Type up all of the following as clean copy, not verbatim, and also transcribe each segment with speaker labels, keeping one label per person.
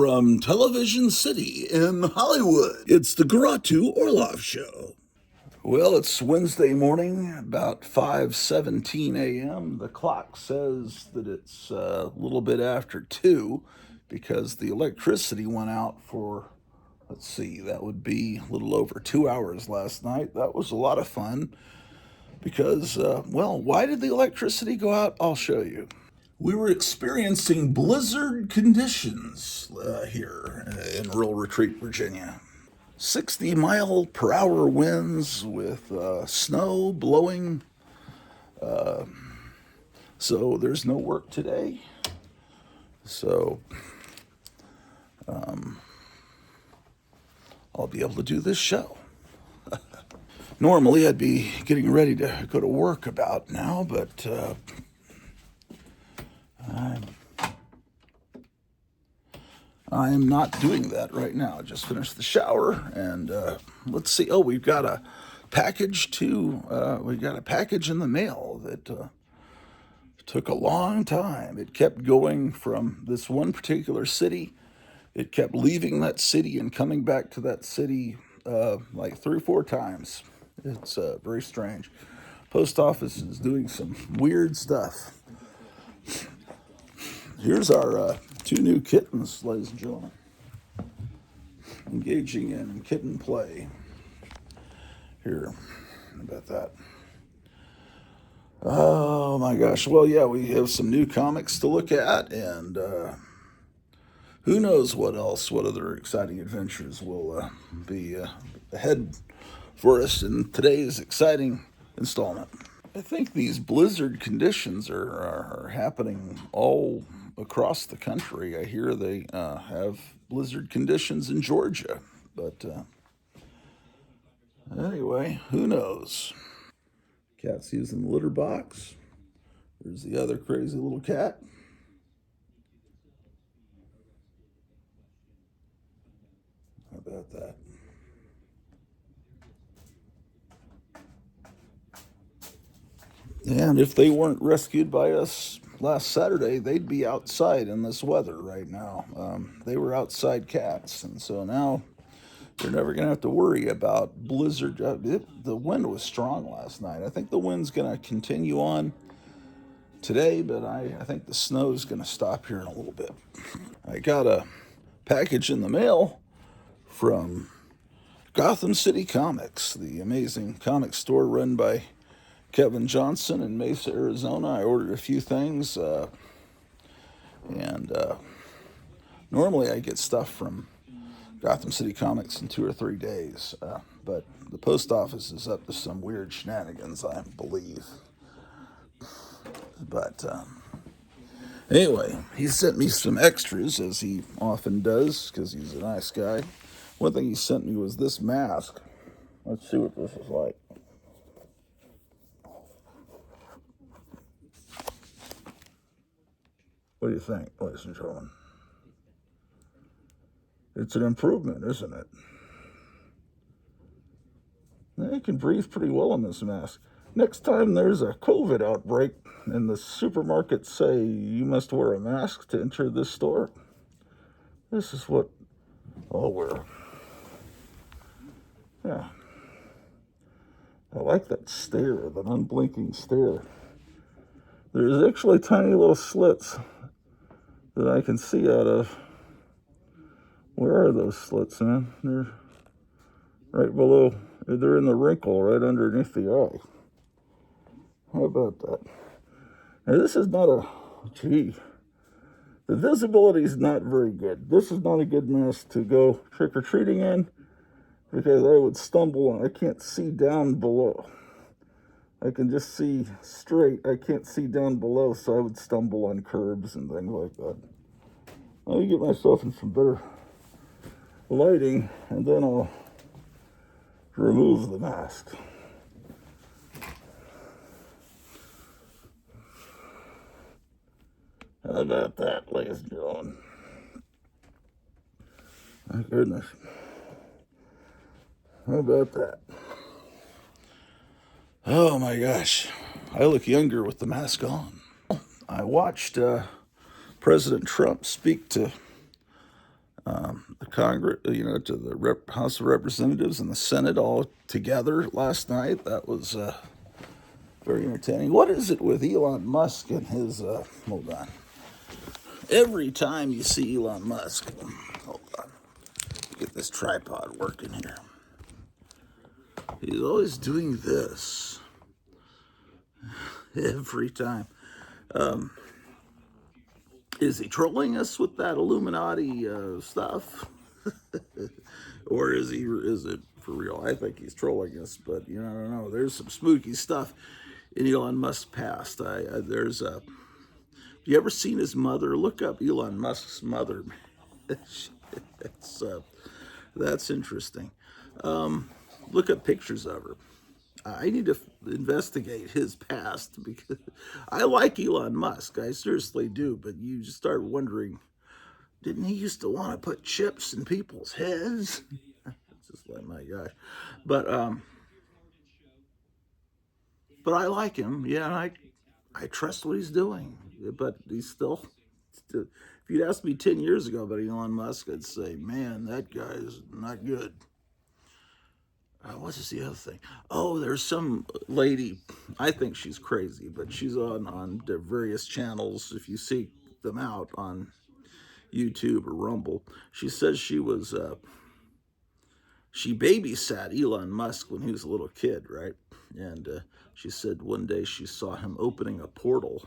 Speaker 1: From Television City in Hollywood, it's the Garatu Orloff Show. Well, it's Wednesday morning, about 5:17 a.m. The clock says that it's a little bit after 2 because the electricity went out for, let's see, that would be a little over 2 hours last night. That was a lot of fun because, why did the electricity go out? I'll show you. We were experiencing blizzard conditions here in rural Retreat, Virginia. 60-mile-per-hour winds with snow blowing. So there's no work today. So I'll be able to do this show. Normally I'd be getting ready to go to work about now, but I'm not doing that right now. I just finished the shower, and let's see. Oh, we've got a package we got a package in the mail that took a long time. It kept going from this one particular city. It kept leaving that city and coming back to that city like 3 or 4 times. It's very strange. Post office is doing some weird stuff. Here's our 2 new kittens, ladies and gentlemen, engaging in kitten play. Here, how about that? Oh my gosh. Well, yeah, we have some new comics to look at, and who knows what other exciting adventures will be ahead for us in today's exciting installment. I think these blizzard conditions are happening all across the country. I hear they have blizzard conditions in Georgia, but anyway, who knows? Cat's using the litter box. There's the other crazy little cat. How about that? And if they weren't rescued by us last Saturday, they'd be outside in this weather right now. They were outside cats, and so now they're never going to have to worry about blizzard. The wind was strong last night. I think the wind's going to continue on today, but I think the snow's going to stop here in a little bit. I got a package in the mail from Gotham City Comics, the amazing comic store run by Kevin Johnson in Mesa, Arizona. I ordered a few things, and normally I get stuff from Gotham City Comics in 2 or 3 days, but the post office is up to some weird shenanigans, I believe. But anyway, he sent me some extras, as he often does, because he's a nice guy. One thing he sent me was this mask. Let's see what this is like. What do you think, ladies and gentlemen? It's an improvement, isn't it? You can breathe pretty well in this mask. Next time there's a COVID outbreak and the supermarkets say you must wear a mask to enter this store, this is what I'll wear. Yeah. I like that stare, that unblinking stare. There's actually tiny little slits that I can see out of. Where are those slits, man? They're right below. They're in the wrinkle right underneath the eye. How about that? Now, this is not the visibility is not very good. This is not a good mask to go trick-or-treating in because I would stumble and I can't see down below. I can just see straight. I can't see down below, so I would stumble on curbs and things like that. Let me get myself in some better lighting, and then I'll remove the mask. How about that, ladies and gentlemen? My goodness. How about that? Oh my gosh. I look younger with the mask on. I watched President Trump speak to the Congress, to the House of Representatives and the Senate all together last night. That was very entertaining. What is it with Elon Musk and his, hold on. Every time you see Elon Musk, hold on, get this tripod working here. He's always doing this. Every time. Is he trolling us with that Illuminati stuff? Or is it for real? I think he's trolling us, but I don't know. There's some spooky stuff in Elon Musk's past. There's a. Have you ever seen his mother? Look up Elon Musk's mother. That's interesting. Look up pictures of her. I need to investigate his past because I like Elon Musk. I seriously do, but you just start wondering, didn't he used to want to put chips in people's heads? It's just like, my gosh. But I like him. Yeah, I trust what he's doing. But he's still, if you'd asked me 10 years ago about Elon Musk, I'd say, man, that guy is not good. What's the other thing? Oh, there's some lady, I think she's crazy, but she's on various channels. If you seek them out on YouTube or Rumble, she says she babysat Elon Musk when he was a little kid, right? And she said one day she saw him opening a portal,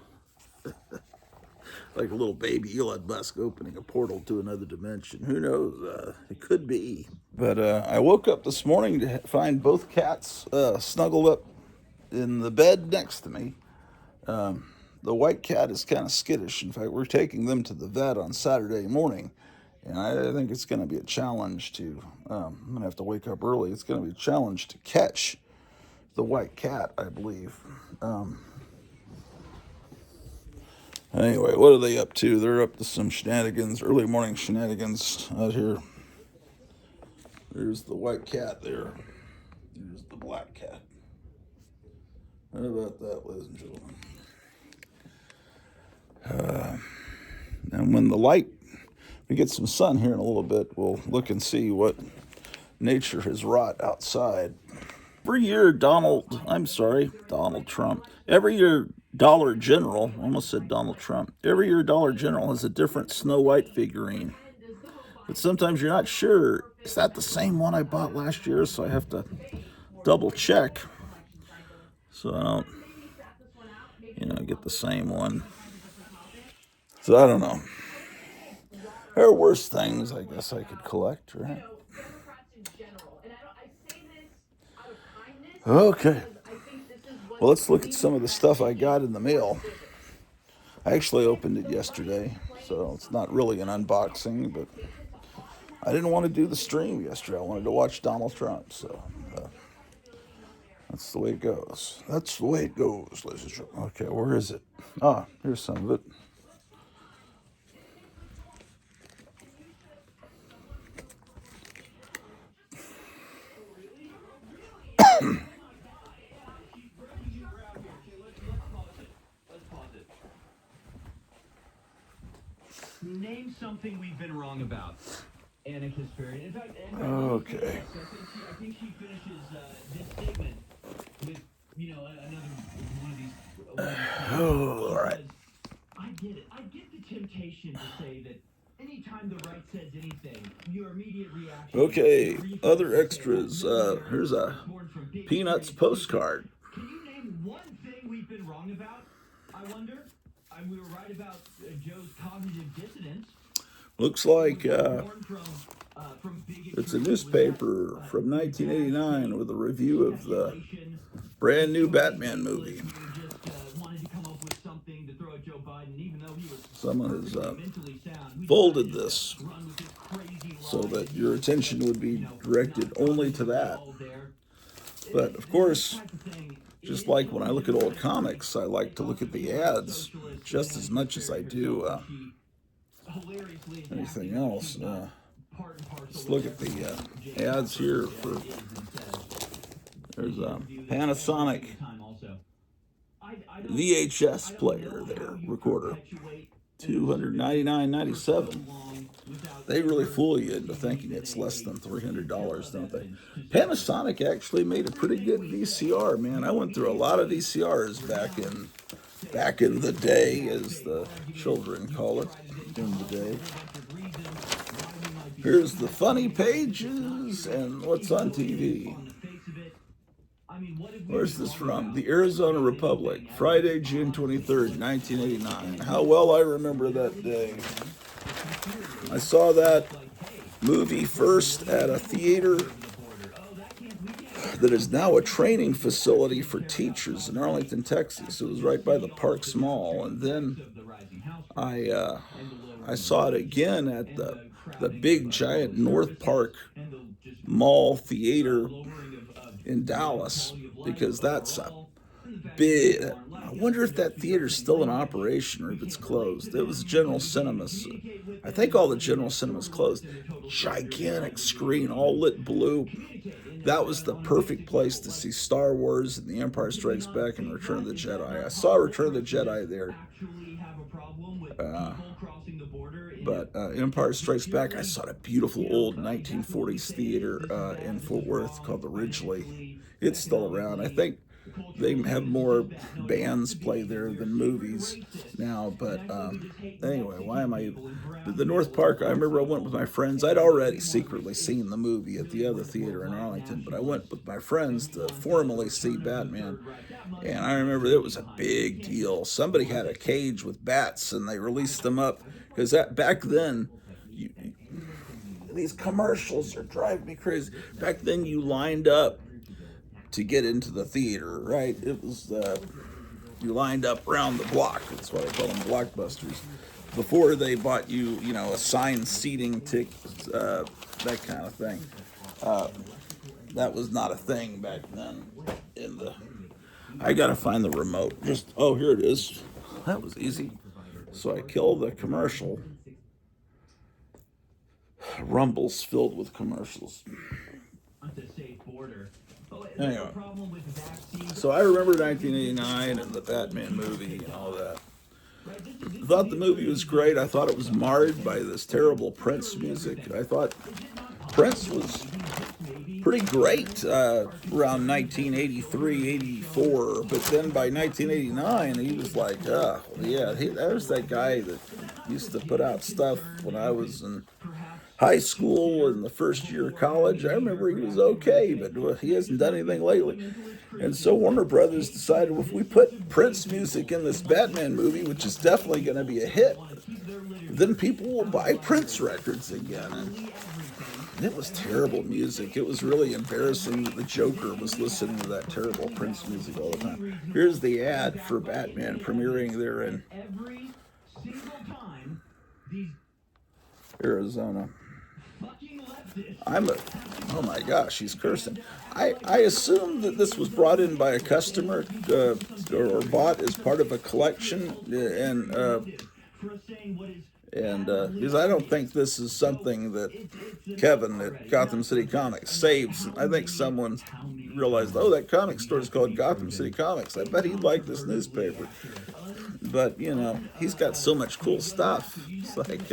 Speaker 1: like a little baby Elon Musk opening a portal to another dimension. Who knows? It could be. But I woke up this morning to find both cats snuggled up in the bed next to me. The white cat is kind of skittish. In fact, we're taking them to the vet on Saturday morning. And I think it's going to be a challenge to, I'm going to have to wake up early. It's going to be a challenge to catch the white cat, I believe. Anyway, what are they up to? They're up to some shenanigans, early morning shenanigans out here. There's the white cat there. There's the black cat. How about that, ladies and gentlemen? And when we get some sun here in a little bit, we'll look and see what nature has wrought outside. Every year, Donald Trump. Every year, Dollar General, almost said Donald Trump. Every year, Dollar General has a different Snow White figurine. But sometimes you're not sure, is that the same one I bought last year? So I have to double check. So I don't, get the same one. So I don't know. There are worse things I guess I could collect, right? Okay. Well, let's look at some of the stuff I got in the mail. I actually opened it yesterday, so it's not really an unboxing, but I didn't want to do the stream yesterday. I wanted to watch Donald Trump, so that's the way it goes. That's the way it goes, ladies and gentlemen. Okay, where is it? Here's some of it.
Speaker 2: Name something we've been wrong about. Anarchist spirit. In fact,
Speaker 1: okay.
Speaker 2: I think she finishes this statement with, another one of these.
Speaker 1: All right.
Speaker 2: I get it. I get the temptation to say that anytime the right says anything, your immediate reaction.
Speaker 1: Okay, other extras. Here's a Peanuts postcard.
Speaker 2: Can you name one thing we've been wrong about? I wonder. We were right about Joe's cognitive dissonance.
Speaker 1: Looks like it's a newspaper from 1989 with a review of the brand new Batman movie. Someone has folded this so that your attention would be directed only to that. But of course, just like when I look at old comics, I like to look at the ads just as much as I do anything else. Let's look at the ads here for. There's a Panasonic VHS player there, recorder, $299.97. They really fool you into thinking it's less than $300, don't they? Panasonic actually made a pretty good VCR, man. I went through a lot of VCRs back in the day, as the children call it, in the day. Here's the funny pages and what's on TV. Where's this from? The Arizona Republic, Friday, June 23rd, 1989. How well I remember that day. I saw that movie first at a theater that is now a training facility for teachers in Arlington, Texas. It was right by the Parks Mall. And then I saw it again at the big giant North Park Mall Theater in Dallas, because that's a big. I wonder if that theater's still in operation or if it's closed. It was General Cinemas. I think all the General Cinemas closed. Gigantic screen, all lit blue. That was the perfect place to see Star Wars and The Empire Strikes Back and Return of the Jedi. I saw Return of the Jedi there. But Empire Strikes Back, I saw a beautiful old 1940s theater in Fort Worth called the Ridgely. It's still around. I think they have more bands play there than movies now. But anyway, why am I... The North Park, I remember I went with my friends. I'd already secretly seen the movie at the other theater in Arlington, but I went with my friends to formally see Batman. And I remember it was a big deal. Somebody had a cage with bats, and they released them up. Because back then, these commercials are driving me crazy. Back then, you lined up to get into the theater, right? It was, you lined up around the block. That's why they call them blockbusters. Before they bought you, assigned seating tickets, that kind of thing. That was not a thing back then. I gotta find the remote. Oh, here it is. That was easy. So I kill the commercial. Rumbles filled with commercials. Anyway, so I remember 1989 and the Batman movie and all that. I thought the movie was great. I thought it was marred by this terrible Prince music. I thought Prince was pretty great around 1983, 84. But then by 1989, he was like, there's that guy that used to put out stuff when I was in high school and the first year of college. I remember he was okay, but he hasn't done anything lately. And so Warner Brothers decided, if we put Prince music in this Batman movie, which is definitely going to be a hit, then people will buy Prince records again. And it was terrible music. It was really embarrassing that the Joker was listening to that terrible Prince music all the time. Here's the ad for Batman premiering there in Arizona. Oh my gosh, he's cursing. I assume that this was brought in by a customer or bought as part of a collection, and because I don't think this is something that Kevin at Gotham City Comics saves. I think someone realized, that comic store is called Gotham City Comics. I bet he'd like this newspaper. But, he's got so much cool stuff. It's like,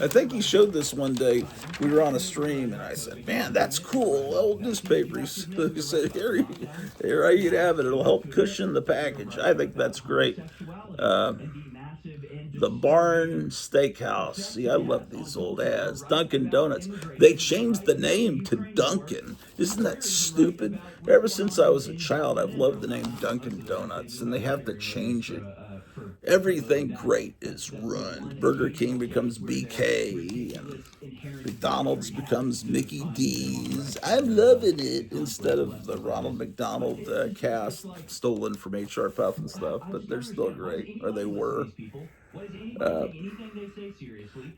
Speaker 1: I think he showed this one day. We were on a stream, and I said, man, that's cool, old newspapers. He said, here you can have it. It'll help cushion the package. I think that's great. The Barn Steakhouse. See, I love these old ads. Dunkin' Donuts. They changed the name to Dunkin'. Isn't that stupid? Ever since I was a child, I've loved the name Dunkin' Donuts, and they have to change it. Everything great is ruined. Burger King becomes BK, and McDonald's becomes Mickey D's. I'm loving it, instead of the Ronald McDonald cast stolen from HR Puff and stuff, but they're still great, or they were.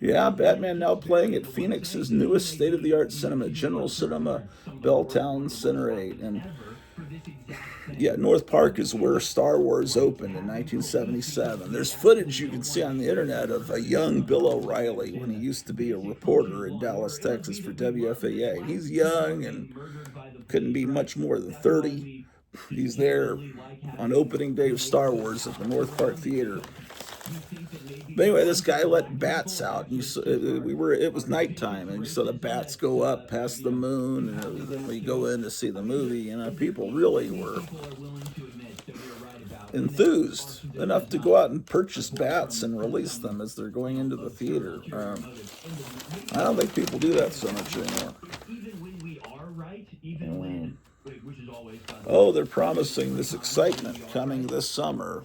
Speaker 1: Batman now playing at Phoenix's newest state-of-the-art cinema, General Cinema, Belltown Center 8. And North Park is where Star Wars opened in 1977. There's footage you can see on the internet of a young Bill O'Reilly when he used to be a reporter in Dallas, Texas for WFAA. He's young and couldn't be much more than 30. He's there on opening day of Star Wars at the North Park Theater. But anyway, this guy let bats out. And you saw, it was nighttime, and you saw the bats go up past the moon. And then we go in to see the movie. You know, people really were enthused enough to go out and purchase bats and release them as they're going into the theater. I don't think people do that so much anymore. Oh, they're promising this excitement coming this summer.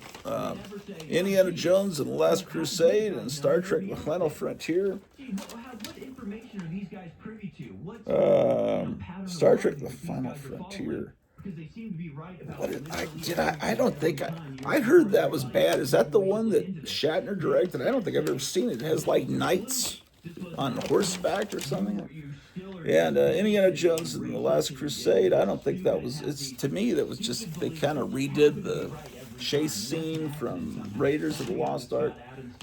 Speaker 1: Indiana Jones and the Last Crusade and Star Trek The Final Frontier. Star Trek The Final Frontier. I don't think I heard that was bad. Is that the one that Shatner directed? I don't think I've ever seen it. It has like knights on horseback or something. And Indiana Jones and the Last Crusade, I don't think that was, to me, that was just, they kind of redid the chase scene from Raiders of the Lost Ark.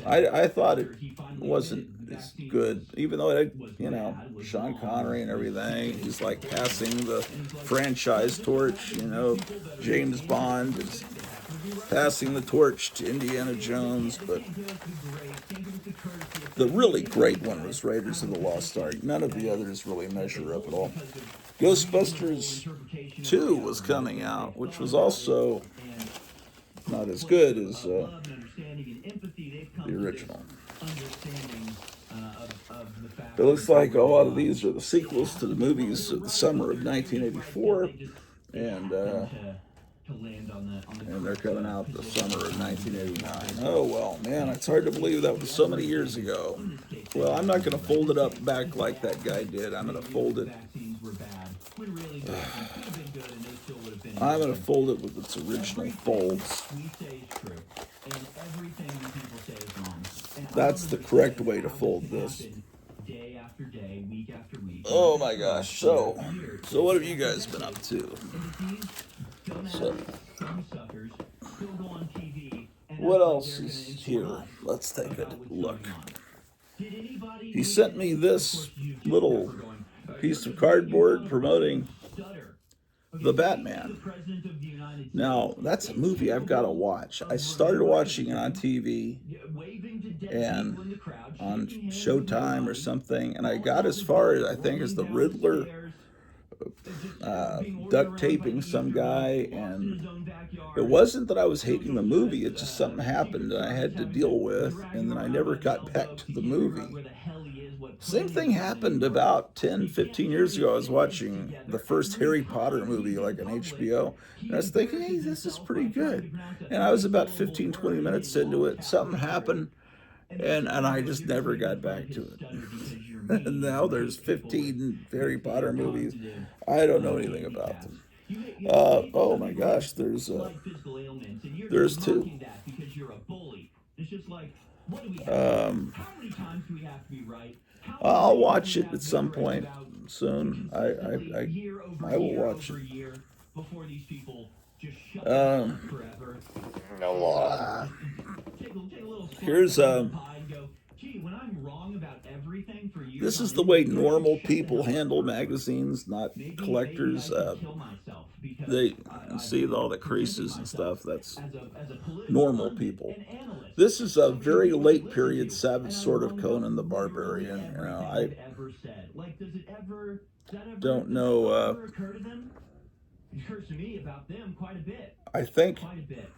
Speaker 1: I thought it wasn't as good, even though it had, you know, Sean Connery and everything. He's like passing the franchise torch, you know. James Bond is passing the torch to Indiana Jones, but the really great one was Raiders of the Lost Ark. None of the others really measure up at all. Ghostbusters 2 was coming out, which was also not as good as the original. It looks like a lot of these are the sequels to the movies of the summer of 1984, and they're coming out the summer of 1989. Oh, well, man, it's hard to believe that was so many years ago. Well, I'm not going to fold it up back like that guy did. I'm going to fold it. I'm going to fold it with its original folds. That's the correct way to fold this. Oh my gosh. So what have you guys been up to? So, what else is here? Let's take a look. He sent me this little piece of cardboard promoting The Batman. Now, that's a movie I've got to watch. I started watching it on TV and on Showtime or something, and I got as far as, I think, as the Riddler duct taping some guy, and it wasn't that I was hating the movie, it's just something happened that I had to deal with, and then I never got back to the movie. Same thing happened about 10-15 years ago. I was watching the first Harry Potter movie, like on HBO, and I was thinking, hey, this is pretty good, and I was about 15-20 minutes into it. Something happened, and I just never got back to it. And now there's 15 Harry Potter movies. I don't know anything about them. Oh my gosh, there's two. I'll watch it at some point soon. I will watch it. Here's this is the way normal people handle magazines, not collectors. They see all the creases and stuff. That's normal people. This is a very late period Savage Sword of Conan the Barbarian. You know, I don't know.
Speaker 2: It occurs to me about them quite a bit.
Speaker 1: I think.
Speaker 2: Quite a bit.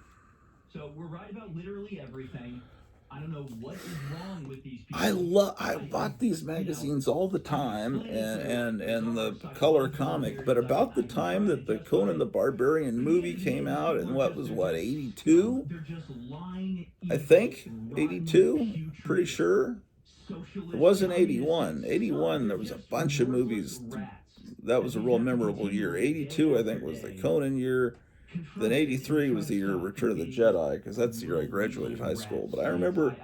Speaker 2: So we're right about literally everything. I don't know what is wrong with these people.
Speaker 1: I bought these magazines all the time, and the color comic, but about the time that the Conan the Barbarian movie came out, and what 82? I think 82. Pretty sure it wasn't 81. 81, there was a bunch of movies. That was a real memorable year. 82, I think, was the Conan year. Then 83 was the year of Return of the Jedi, because that's the year I graduated high school. But I remember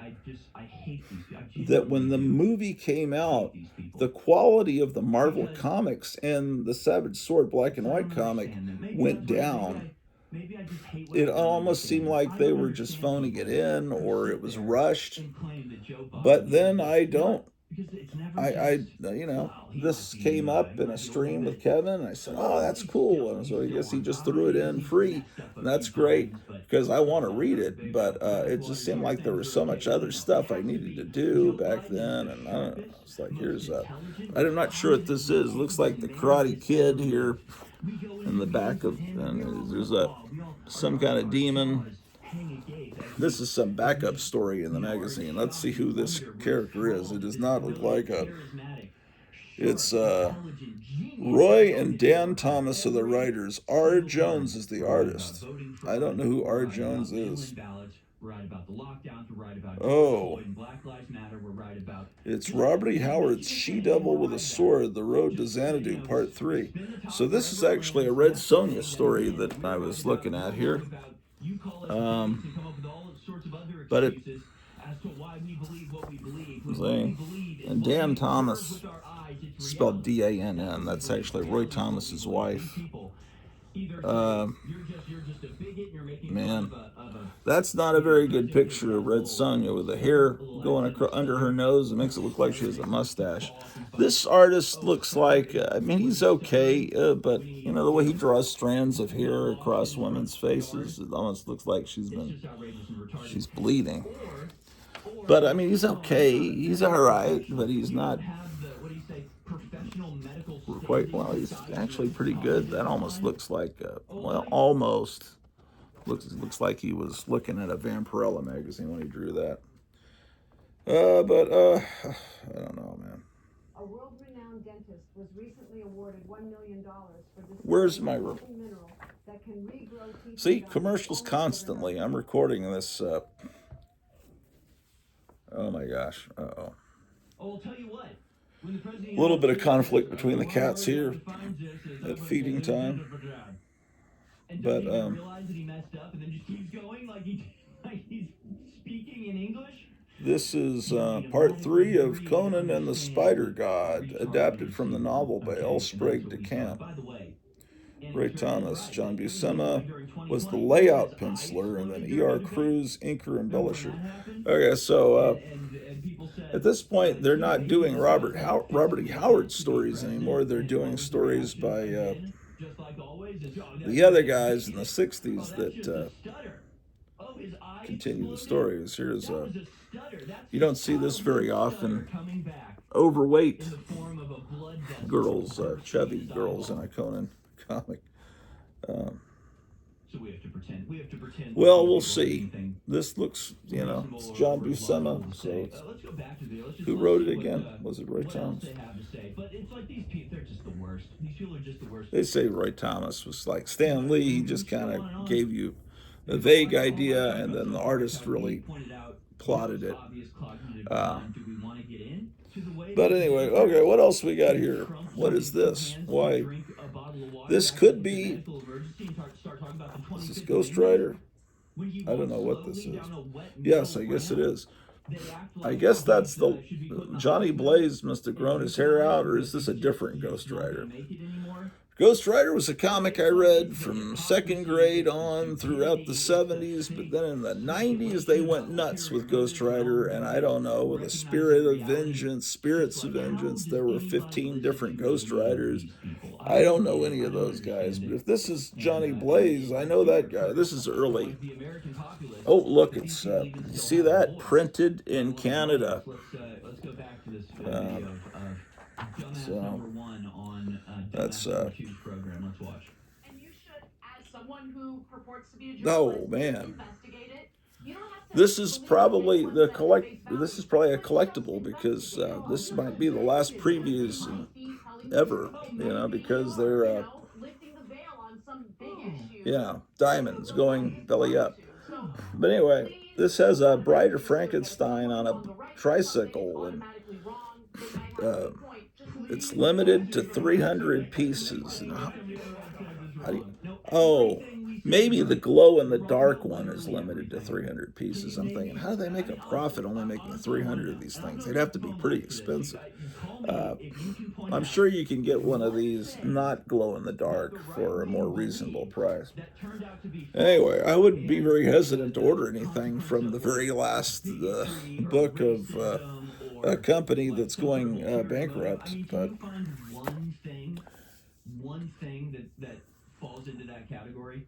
Speaker 1: that when the movie came out, the quality of the Marvel comics and the Savage Sword black and white comic went down. It almost seemed like they were just phoning it in, or it was rushed. But then I don't
Speaker 2: Because it's never
Speaker 1: I,
Speaker 2: just,
Speaker 1: you know,
Speaker 2: wow, he was
Speaker 1: this
Speaker 2: being,
Speaker 1: came up
Speaker 2: you
Speaker 1: in
Speaker 2: know,
Speaker 1: a stream
Speaker 2: heroic.
Speaker 1: with Kevin, and I said, "Oh, that's
Speaker 2: He
Speaker 1: cool."
Speaker 2: still,
Speaker 1: And
Speaker 2: he's
Speaker 1: so I
Speaker 2: still
Speaker 1: guess he
Speaker 2: on
Speaker 1: just
Speaker 2: top
Speaker 1: threw
Speaker 2: of
Speaker 1: it
Speaker 2: it.
Speaker 1: in
Speaker 2: He's
Speaker 1: free,
Speaker 2: messed up a
Speaker 1: and
Speaker 2: few
Speaker 1: that's great
Speaker 2: times, but
Speaker 1: because I want to read
Speaker 2: that's a
Speaker 1: it.
Speaker 2: big
Speaker 1: But
Speaker 2: one.
Speaker 1: it
Speaker 2: Well,
Speaker 1: just seemed
Speaker 2: your
Speaker 1: like there
Speaker 2: fans
Speaker 1: was
Speaker 2: are
Speaker 1: so
Speaker 2: okay
Speaker 1: much
Speaker 2: with it.
Speaker 1: other
Speaker 2: No, it
Speaker 1: stuff I
Speaker 2: has to
Speaker 1: needed to
Speaker 2: be.
Speaker 1: do
Speaker 2: Joe
Speaker 1: back
Speaker 2: Biden is
Speaker 1: then,
Speaker 2: the
Speaker 1: and I don't know.
Speaker 2: sharpest,
Speaker 1: It's like
Speaker 2: most
Speaker 1: here's a.
Speaker 2: intelligent, most
Speaker 1: I'm not sure what this
Speaker 2: cognitively
Speaker 1: is. Looks
Speaker 2: capable
Speaker 1: like the
Speaker 2: man
Speaker 1: Karate
Speaker 2: that's
Speaker 1: Kid
Speaker 2: ever
Speaker 1: here
Speaker 2: lived. We go
Speaker 1: in
Speaker 2: into
Speaker 1: the
Speaker 2: meetings
Speaker 1: back
Speaker 2: with
Speaker 1: of,
Speaker 2: him, and we're all
Speaker 1: and there's
Speaker 2: like,
Speaker 1: a
Speaker 2: oh, we all
Speaker 1: some kind of
Speaker 2: our
Speaker 1: demon.
Speaker 2: jaws hang agape
Speaker 1: This is some
Speaker 2: as
Speaker 1: backup
Speaker 2: we,
Speaker 1: story in the
Speaker 2: you know, are in
Speaker 1: magazine. Let's
Speaker 2: shock
Speaker 1: see who
Speaker 2: and
Speaker 1: this
Speaker 2: wonder. We're
Speaker 1: character is. It
Speaker 2: enthralled
Speaker 1: does
Speaker 2: to
Speaker 1: not look
Speaker 2: know this
Speaker 1: like a.
Speaker 2: charismatic,
Speaker 1: It's
Speaker 2: sharp, intelligent genius
Speaker 1: Roy
Speaker 2: on
Speaker 1: and
Speaker 2: his
Speaker 1: Dan
Speaker 2: doorstep
Speaker 1: Thomas are the
Speaker 2: every
Speaker 1: writers. R.
Speaker 2: single
Speaker 1: Jones
Speaker 2: time.
Speaker 1: is the
Speaker 2: We're right about
Speaker 1: artist.
Speaker 2: voting for
Speaker 1: I don't know
Speaker 2: Biden.
Speaker 1: who
Speaker 2: We're
Speaker 1: R.
Speaker 2: right about
Speaker 1: Jones is.
Speaker 2: mail-in ballots. We're right about the lockdowns. We're right about George
Speaker 1: Oh,
Speaker 2: Floyd and Black Lives Matter. We're right about
Speaker 1: it's
Speaker 2: just
Speaker 1: Robert E.
Speaker 2: make
Speaker 1: Howard's
Speaker 2: you just
Speaker 1: She
Speaker 2: anything
Speaker 1: Devil
Speaker 2: we're
Speaker 1: with a
Speaker 2: right about.
Speaker 1: Sword, The Road to
Speaker 2: Just
Speaker 1: Xanadu, Part 3.
Speaker 2: spin the top
Speaker 1: So this is
Speaker 2: wherever it
Speaker 1: actually a
Speaker 2: lands.
Speaker 1: Red
Speaker 2: That's the
Speaker 1: Sonja
Speaker 2: thing that
Speaker 1: story
Speaker 2: wins.
Speaker 1: that
Speaker 2: And
Speaker 1: I
Speaker 2: we're right
Speaker 1: was
Speaker 2: about
Speaker 1: looking at
Speaker 2: you're
Speaker 1: here.
Speaker 2: wrong about. You call us idiots and come up with all sorts of other
Speaker 1: But it,
Speaker 2: excuses as to why we believe what we believe. When what we
Speaker 1: see,
Speaker 2: believe is
Speaker 1: and
Speaker 2: what we
Speaker 1: Dan
Speaker 2: observe
Speaker 1: Thomas,
Speaker 2: with our eyes. It's
Speaker 1: spelled
Speaker 2: reality. That's
Speaker 1: D-A-N-N.
Speaker 2: what we
Speaker 1: That's
Speaker 2: believe.
Speaker 1: actually Roy
Speaker 2: Reality is what we
Speaker 1: Thomas's
Speaker 2: believe. These
Speaker 1: wife.
Speaker 2: people either say you're just a bigot and you're making fun
Speaker 1: Man,
Speaker 2: of a
Speaker 1: that's not a
Speaker 2: you know
Speaker 1: very
Speaker 2: trying
Speaker 1: good
Speaker 2: to make
Speaker 1: picture of Red
Speaker 2: a
Speaker 1: Sonja
Speaker 2: little
Speaker 1: with the
Speaker 2: slur,
Speaker 1: hair
Speaker 2: a little
Speaker 1: going
Speaker 2: accent, a
Speaker 1: under her
Speaker 2: stutter,
Speaker 1: nose. It
Speaker 2: a
Speaker 1: makes it
Speaker 2: little
Speaker 1: look like she
Speaker 2: stutter
Speaker 1: has a
Speaker 2: makes people
Speaker 1: mustache.
Speaker 2: fall off and find
Speaker 1: This artist
Speaker 2: oh
Speaker 1: looks
Speaker 2: stutter
Speaker 1: like,
Speaker 2: is
Speaker 1: I mean,
Speaker 2: when
Speaker 1: he's
Speaker 2: you're stuttering
Speaker 1: okay, but,
Speaker 2: when
Speaker 1: you know, the way he
Speaker 2: you
Speaker 1: draws strands of hair
Speaker 2: waddle off
Speaker 1: across
Speaker 2: in the front
Speaker 1: women's
Speaker 2: yard.
Speaker 1: faces, it almost looks like
Speaker 2: It's just outrageous and retarded.
Speaker 1: she's bleeding.
Speaker 2: Or
Speaker 1: But, I
Speaker 2: it's
Speaker 1: mean, he's
Speaker 2: no, he's
Speaker 1: okay.
Speaker 2: not a
Speaker 1: He's
Speaker 2: medical
Speaker 1: all right, but
Speaker 2: professional.
Speaker 1: he's
Speaker 2: You don't
Speaker 1: not
Speaker 2: have the what do you say professional medical
Speaker 1: quite,
Speaker 2: standing
Speaker 1: well, he's
Speaker 2: beside
Speaker 1: actually
Speaker 2: your
Speaker 1: pretty good.
Speaker 2: cognitive
Speaker 1: That almost
Speaker 2: decline.
Speaker 1: looks like,
Speaker 2: Oh,
Speaker 1: well,
Speaker 2: tell you.
Speaker 1: almost. Looks like he was looking at a Vampirella magazine when he drew that. I don't know, man.
Speaker 3: A world-renowned dentist was recently awarded $1 million for
Speaker 1: Where's
Speaker 3: discovering
Speaker 1: my
Speaker 3: a potent mineral that can regrow teeth
Speaker 1: see
Speaker 3: and gums
Speaker 1: commercials
Speaker 3: almost
Speaker 1: constantly?
Speaker 3: overnight.
Speaker 1: I'm recording this. Oh my gosh. Uh-oh.
Speaker 2: Oh, I'll tell you what. When the president of
Speaker 1: A
Speaker 2: the
Speaker 1: little
Speaker 2: United
Speaker 1: bit of
Speaker 2: States
Speaker 1: conflict
Speaker 2: says,
Speaker 1: between the
Speaker 2: one
Speaker 1: cats
Speaker 2: word that
Speaker 1: here
Speaker 2: defines this is
Speaker 1: at feeding time.
Speaker 2: and doesn't
Speaker 1: But
Speaker 2: even realize that he messed up and then just keeps going like he's speaking in English.
Speaker 1: this is part 3 of Conan and the Spider God, adapted from the novel by L. Sprague de Camp.
Speaker 2: By the way,
Speaker 1: Ray Thomas, John Buscema was the layout penciler, and then E.R. Cruz, inker, embellisher. Okay, so at this point, they're not doing Robert E. Howard stories anymore. They're doing stories by the other guys in the 60s that continue the stories. Here's you don't see this very often. Overweight girls, chubby girls in a Conan comic.
Speaker 2: So we have to pretend. We have to pretend.
Speaker 1: Well, we'll see. This looks, you know, it's John Buscema. So
Speaker 2: let's go back to the.
Speaker 1: who wrote it again? Was it Roy
Speaker 2: What
Speaker 1: Thomas?
Speaker 2: else they have to say? But it's like these people. They're just the worst. These people are just the worst.
Speaker 1: They say Roy Thomas was like Stan Lee. He just kind of gave you a vague idea, and then the artist really plotted it. But anyway, okay, what else we got here? What is this? Why, this could be, is this Ghost Rider? I don't know what this is. Yes, I guess it is. I guess that's the, Johnny Blaze must have grown his hair out, or is this a different Ghost Rider? Ghost Rider was a comic I read from second grade on throughout the 70s, but then in the 90s they went nuts with Ghost Rider, and I don't know, with a spirit of vengeance, spirits of vengeance, there were 15 different Ghost Riders. I don't know any of those guys, but if this is Johnny Blaze, I know that guy. This is early. Oh, look, it's, you see that? Printed in Canada.
Speaker 2: Let's go back to this video of dumbass number one on
Speaker 1: that's
Speaker 2: huge program. Let's watch.
Speaker 3: And you should, as someone who purports to be a
Speaker 1: oh
Speaker 3: journalist,
Speaker 1: man,
Speaker 3: investigate it. You don't have to
Speaker 1: this is probably
Speaker 3: believe
Speaker 1: this is probably a collectible, because this might be the last previews ever, you know, because they're
Speaker 3: lifting the veil on some big issue.
Speaker 1: yeah, diamonds going belly up. But anyway, this has a Bride of Frankenstein on a tricycle, and it's limited to 300 pieces. And oh, maybe the glow-in-the-dark one is limited to 300 pieces. I'm thinking, how do they make a profit only making 300 of these things? They'd have to be pretty expensive. I'm sure you can get one of these not glow-in-the-dark for a more reasonable price. Anyway, I would be very hesitant to order anything from the very last book of a company that's
Speaker 2: some sort of
Speaker 1: going
Speaker 2: ulterior motive.
Speaker 1: bankrupt.
Speaker 2: I mean, can
Speaker 1: But
Speaker 2: you find one thing that falls into that category?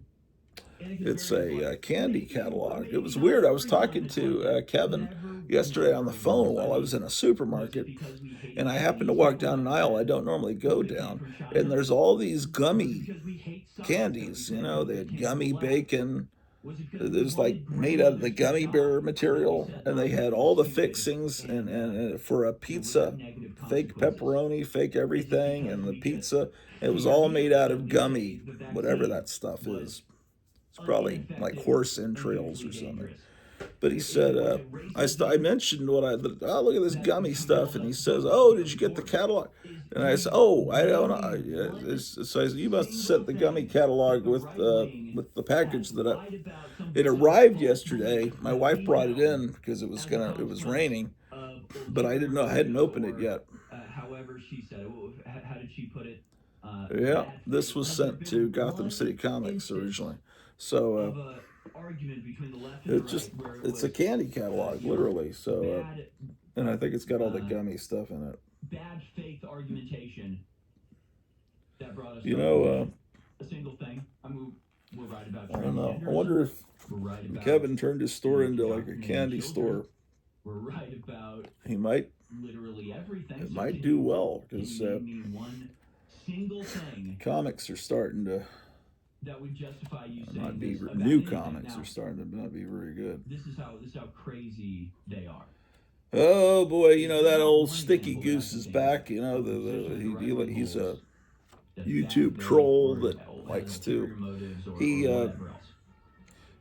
Speaker 2: I think it's
Speaker 1: it's
Speaker 2: very
Speaker 1: a
Speaker 2: unlikely.
Speaker 1: candy
Speaker 2: Maybe,
Speaker 1: catalog. It
Speaker 2: maybe
Speaker 1: was
Speaker 2: not
Speaker 1: weird. I was
Speaker 2: everyone
Speaker 1: talking
Speaker 2: that's
Speaker 1: to
Speaker 2: like it
Speaker 1: Kevin
Speaker 2: never was
Speaker 1: yesterday on the
Speaker 2: ever
Speaker 1: phone
Speaker 2: worth. I
Speaker 1: while I was
Speaker 2: mean,
Speaker 1: in a
Speaker 2: was it
Speaker 1: supermarket,
Speaker 2: because we
Speaker 1: and
Speaker 2: hate
Speaker 1: I happened to
Speaker 2: Chinese
Speaker 1: walk
Speaker 2: people
Speaker 1: down
Speaker 2: that
Speaker 1: an
Speaker 2: we
Speaker 1: aisle I
Speaker 2: said
Speaker 1: don't normally
Speaker 2: that
Speaker 1: go
Speaker 2: they came
Speaker 1: down,
Speaker 2: from
Speaker 1: and
Speaker 2: China?
Speaker 1: there's all these
Speaker 2: Was it
Speaker 1: gummy
Speaker 2: because we hate science that we
Speaker 1: candies.
Speaker 2: said
Speaker 1: They
Speaker 2: it
Speaker 1: had
Speaker 2: came from the
Speaker 1: gummy
Speaker 2: left?
Speaker 1: bacon.
Speaker 2: Was it because
Speaker 1: It
Speaker 2: we
Speaker 1: was like
Speaker 2: wanted
Speaker 1: made out of the
Speaker 2: grandmothers to
Speaker 1: gummy
Speaker 2: die
Speaker 1: bear
Speaker 2: that we
Speaker 1: material,
Speaker 2: said,
Speaker 1: and they
Speaker 2: look,
Speaker 1: had
Speaker 2: this is
Speaker 1: all the
Speaker 2: stupid
Speaker 1: fixings and for a
Speaker 2: without
Speaker 1: pizza,
Speaker 2: negative
Speaker 1: fake
Speaker 2: consequences?
Speaker 1: pepperoni, fake
Speaker 2: Is it
Speaker 1: everything,
Speaker 2: because
Speaker 1: and the
Speaker 2: we just
Speaker 1: pizza. It was
Speaker 2: fear
Speaker 1: all made
Speaker 2: needles
Speaker 1: out
Speaker 2: that
Speaker 1: of
Speaker 2: we say
Speaker 1: gummy,
Speaker 2: the
Speaker 1: whatever
Speaker 2: vaccine
Speaker 1: that stuff
Speaker 2: was
Speaker 1: is. It's probably like
Speaker 2: ineffective,
Speaker 1: horse entrails
Speaker 2: unusually
Speaker 1: or something.
Speaker 2: dangerous?
Speaker 1: But he said,
Speaker 2: Was it
Speaker 1: I
Speaker 2: racism
Speaker 1: mentioned oh, look at this
Speaker 2: that
Speaker 1: gummy
Speaker 2: you
Speaker 1: stuff.
Speaker 2: yelled
Speaker 1: And he
Speaker 2: us
Speaker 1: says,
Speaker 2: both
Speaker 1: oh,
Speaker 2: here
Speaker 1: did you get the
Speaker 2: before?
Speaker 1: catalog?
Speaker 2: Can
Speaker 1: And I
Speaker 2: you
Speaker 1: said, oh, I don't
Speaker 2: name
Speaker 1: know.
Speaker 2: me one
Speaker 1: So I said, you must have
Speaker 2: single
Speaker 1: sent the gummy
Speaker 2: thing that
Speaker 1: catalog
Speaker 2: the right wing
Speaker 1: with the
Speaker 2: has
Speaker 1: package
Speaker 2: lied about, some
Speaker 1: it
Speaker 2: some
Speaker 1: arrived
Speaker 2: false belief
Speaker 1: yesterday. My
Speaker 2: that
Speaker 1: wife
Speaker 2: we
Speaker 1: brought it
Speaker 2: held
Speaker 1: in because
Speaker 2: as a
Speaker 1: it was
Speaker 2: consequence
Speaker 1: raining,
Speaker 2: of
Speaker 1: but I
Speaker 2: ulterior
Speaker 1: didn't know, I hadn't
Speaker 2: motives,
Speaker 1: opened it
Speaker 2: or
Speaker 1: yet.
Speaker 2: however she said it. How did she put it?
Speaker 1: Yeah,
Speaker 2: Bad
Speaker 1: this
Speaker 2: faith.
Speaker 1: was
Speaker 2: Has there
Speaker 1: sent to
Speaker 2: been
Speaker 1: Gotham
Speaker 2: one
Speaker 1: City Comics
Speaker 2: instance
Speaker 1: originally. So
Speaker 2: of a argument between the left and the
Speaker 1: it's just,
Speaker 2: right where it
Speaker 1: it's a
Speaker 2: was,
Speaker 1: candy catalog, literally. So,
Speaker 2: bad,
Speaker 1: and I think it's got all the
Speaker 2: uh,
Speaker 1: gummy stuff in it.
Speaker 2: bad faith argumentation that brought us
Speaker 1: You
Speaker 2: trouble?
Speaker 1: know,
Speaker 2: A single thing. I mean, we're right about
Speaker 1: I don't know. I
Speaker 2: transgenderism.
Speaker 1: wonder if
Speaker 2: We're right about
Speaker 1: Kevin turned his store into like a
Speaker 2: indoctrinating
Speaker 1: candy
Speaker 2: children.
Speaker 1: store.
Speaker 2: We're right about
Speaker 1: He might,
Speaker 2: literally everything.
Speaker 1: it
Speaker 2: So
Speaker 1: might
Speaker 2: can
Speaker 1: do
Speaker 2: you
Speaker 1: well
Speaker 2: can
Speaker 1: because
Speaker 2: you name me one single thing
Speaker 1: comics are starting to
Speaker 2: that would justify you saying
Speaker 1: not be
Speaker 2: this about
Speaker 1: new
Speaker 2: anything?
Speaker 1: comics
Speaker 2: Now,
Speaker 1: are starting to not be very good.
Speaker 2: this is how crazy they are.
Speaker 1: Oh boy,
Speaker 2: Is there
Speaker 1: that
Speaker 2: not
Speaker 1: old
Speaker 2: one
Speaker 1: Sticky
Speaker 2: example that I
Speaker 1: Goose
Speaker 2: can
Speaker 1: is
Speaker 2: think of
Speaker 1: back.
Speaker 2: where position the right wing
Speaker 1: He's a
Speaker 2: holds that's bad
Speaker 1: YouTube
Speaker 2: faith
Speaker 1: troll
Speaker 2: or
Speaker 1: that
Speaker 2: has
Speaker 1: likes to.
Speaker 2: ulterior motives or
Speaker 1: He
Speaker 2: whatever else?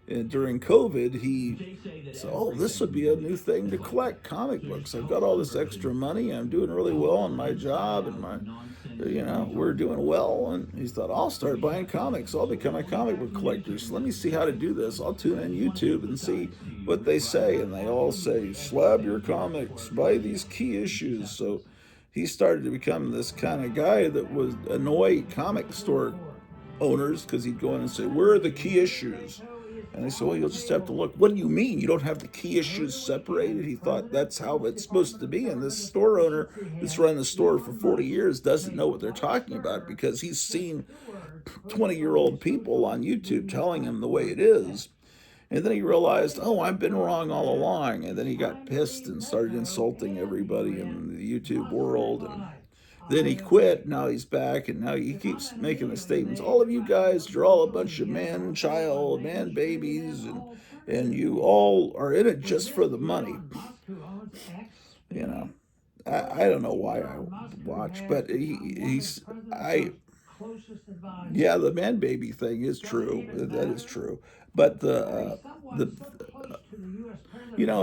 Speaker 1: and during COVID, he
Speaker 2: They say that
Speaker 1: said, "Oh, this
Speaker 2: everything
Speaker 1: would be a new thing to collect comic
Speaker 2: so
Speaker 1: books.
Speaker 2: just
Speaker 1: I've
Speaker 2: total
Speaker 1: got all this
Speaker 2: subversion,
Speaker 1: extra money. I'm doing really well on my
Speaker 2: inside
Speaker 1: job, and
Speaker 2: out
Speaker 1: my,
Speaker 2: nonsense
Speaker 1: we're doing
Speaker 2: retarded.
Speaker 1: well." And he thought, "I'll start buying comics. I'll become a comic book collector. So let me see how to do this. I'll tune in YouTube and see what they say." And they all say, "Slab your comics, buy these key issues." So he started to become this kind of guy that would annoy comic store owners because he'd go in and say, "Where are the key issues?" And they said, "Well, you'll just have to look." "What do you mean? You don't have the key issues separated?" He thought that's how it's supposed to be. And this store owner that's run the store for 40 years doesn't know what they're talking about because he's seen 20-year-old people on YouTube telling him the way it is. And then he realized, oh, I've been wrong all along. And then he got pissed and started insulting everybody in the YouTube world. And then he quit. Now he's back, and now he keeps making the statements. All of you guys, you're all a bunch of man babies, and you all are in it just for the money. You know, I don't know why I watch, but yeah, the man baby thing is true. That is true. But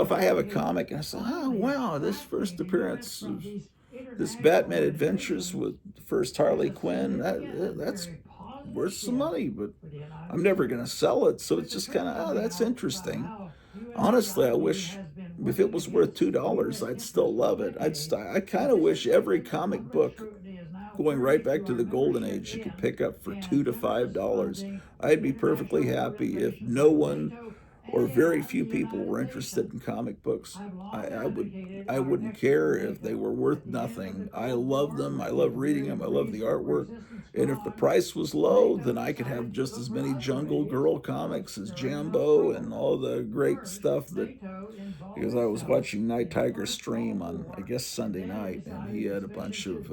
Speaker 1: if I have a comic and I say, oh wow, this first appearance of this Batman Adventures with the first Harley Quinn, that's worth some money, but I'm never going to sell it. So it's just kind of, oh, that's interesting. Honestly, I wish if it was worth $2, I'd still love it. I kind of wish every comic book, going right back to the golden age, you could pick up for $2 to $5. I'd be perfectly happy if no one or very few people were interested in comic books. I wouldn't care if they were worth nothing. I love them. I love reading them. I love the artwork. And if the price was low, then I could have just as many Jungle Girl comics as Jambo and all the great stuff because I was watching Night Tiger stream on, I guess, Sunday night, and he had a bunch of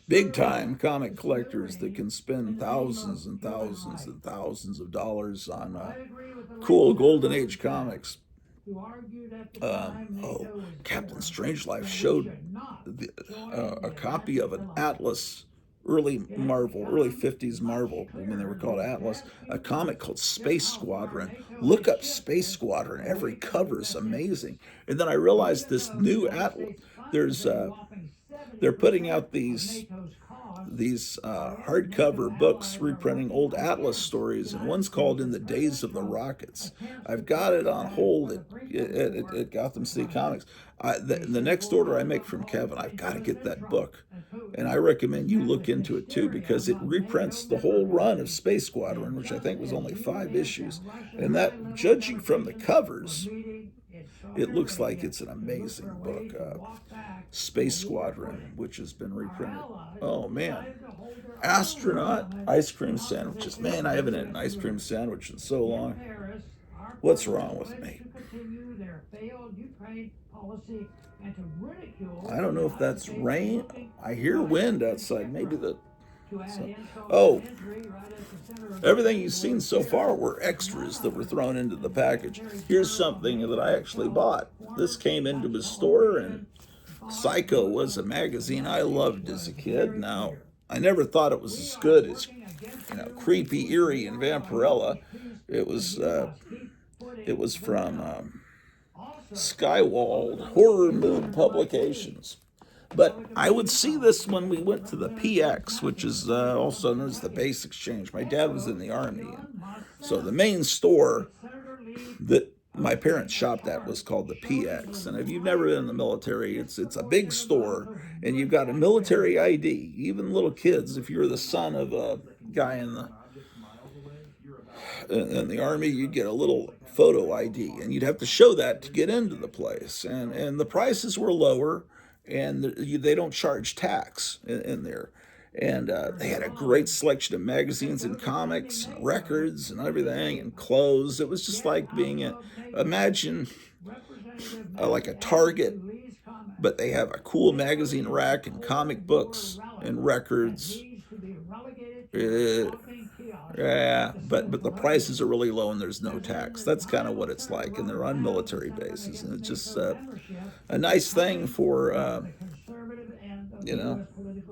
Speaker 1: big time comic collectors that can spend thousands and thousands and thousands of dollars on cool Golden Age comics. Captain Strangelove showed a copy of an Atlas, early 50s Marvel, when they were called Atlas, a comic called Space Squadron. Look up Space Squadron. Every cover is amazing. And then I realized this new Atlas, they're putting out these hardcover books reprinting old Atlas stories, and one's called In the Days of the Rockets. I've got it on hold at Gotham City Comics. The next order I make from Kevin, I've got to get that book. And I recommend you look into it too, because it reprints the whole run of Space Squadron, which I think was only 5 issues. And that, judging from the covers, It looks like it's an amazing book. Space Squadron, which has been reprinted. Oh man, astronaut ice cream sandwiches. Man, I haven't had an ice cream sandwich in so long. What's wrong with me? I don't know if that's rain. I hear wind outside. Maybe the... So, oh, everything you've seen so far were extras that were thrown into the package. Here's something that I actually bought. This came into the store, and Psycho was a magazine I loved as a kid. Now, I never thought it was as good as, Creepy, Eerie, and Vampirella. It was from Skywald Horror Mood Publications. But I would see this when we went to the PX, which is also known as the Base Exchange. My dad was in the Army. So the main store that my parents shopped at was called the PX. And if you've never been in the military, it's a big store, and you've got a military ID. Even little kids, if you're the son of a guy in the Army, you'd get a little photo ID, and you'd have to show that to get into the place. And the prices were lower, and they don't charge tax in there. And they had a great selection of magazines and comics and records and everything and clothes. It was just like imagine like a Target, but they have a cool magazine rack and comic books and records. Yeah, but the prices are really low and there's no tax. That's kind of what it's like, and they're on military bases, and it's just a nice thing for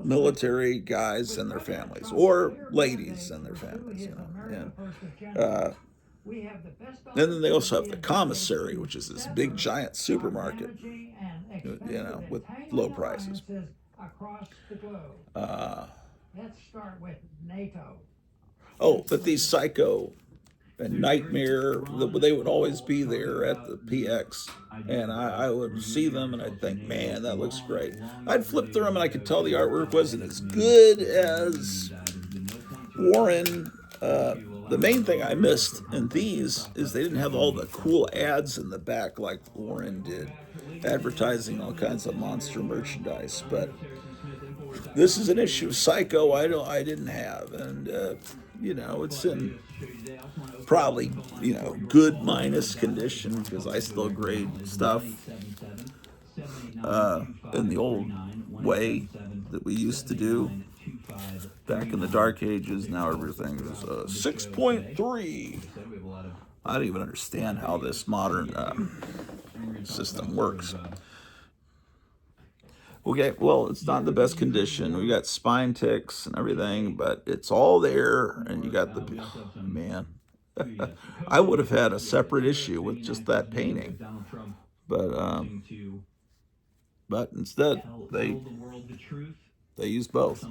Speaker 1: military guys and their families, or ladies and their families. And then they also have the commissary, which is this big giant supermarket, with low prices.
Speaker 3: Let's start with NATO.
Speaker 1: Oh, but these Psycho and Nightmare, they would always be there at the PX. And I would see them and I'd think, man, that looks great. I'd flip through them and I could tell the artwork wasn't as good as Warren. The main thing I missed in these is they didn't have all the cool ads in the back like Warren did, advertising all kinds of monster merchandise. But this is an issue of Psycho I didn't have, and it's in probably good minus condition because I still grade stuff in the old way that we used to do back in the dark ages. Now everything is 6.3. I don't even understand how this modern system works. Okay, well, it's not in the best condition. We got spine ticks and everything, but it's all there, and you got man. I would have had a separate issue with just that painting, but instead they use both.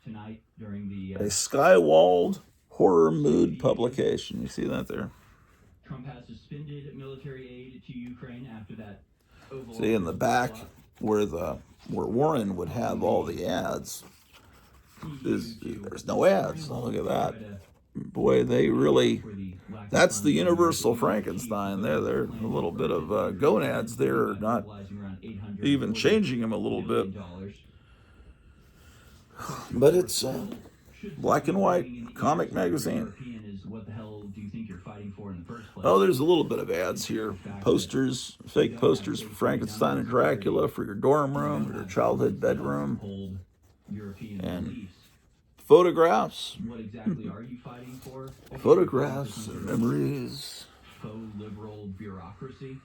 Speaker 1: A Skywald Horror Mood Publication. You see that there? Trump has suspended military aid to Ukraine after that. See in the back where Warren would have all the ads, there's no ads. Oh, look at that. Boy, that's the Universal Frankenstein there. They're a little bit of gonads there, not even changing them a little bit. But it's black and white comic magazine. Oh, there's a little bit of ads here. Posters, fake posters for Frankenstein and Dracula for your dorm room, or your childhood bedroom. And photographs. What exactly are you fighting for? Photographs and memories. Faux liberal bureaucracy.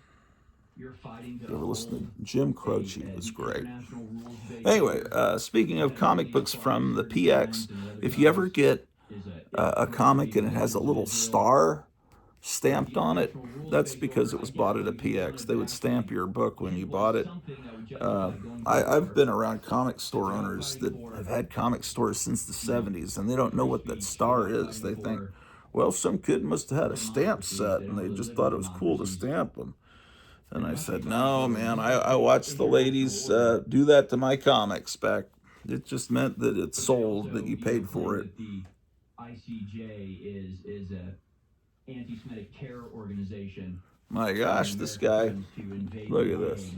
Speaker 1: You're fighting to listen to Jim Croce. It was great. Anyway, speaking of comic books from the PX, if you ever get a comic and it has a little star stamped on it, that's because it was bought at a PX. They would stamp your book when you bought it. I've been around comic store owners that have had comic stores since the 70s, and they don't know what that star is. They think, well, some kid must have had a stamp set, and they just thought it was cool to stamp them. And I said, no, man, I watched the ladies do that to my comics back. It just meant that it sold, that you paid for it. The ICJ is a anti-Semitic terror organization My gosh, this guy, look at this.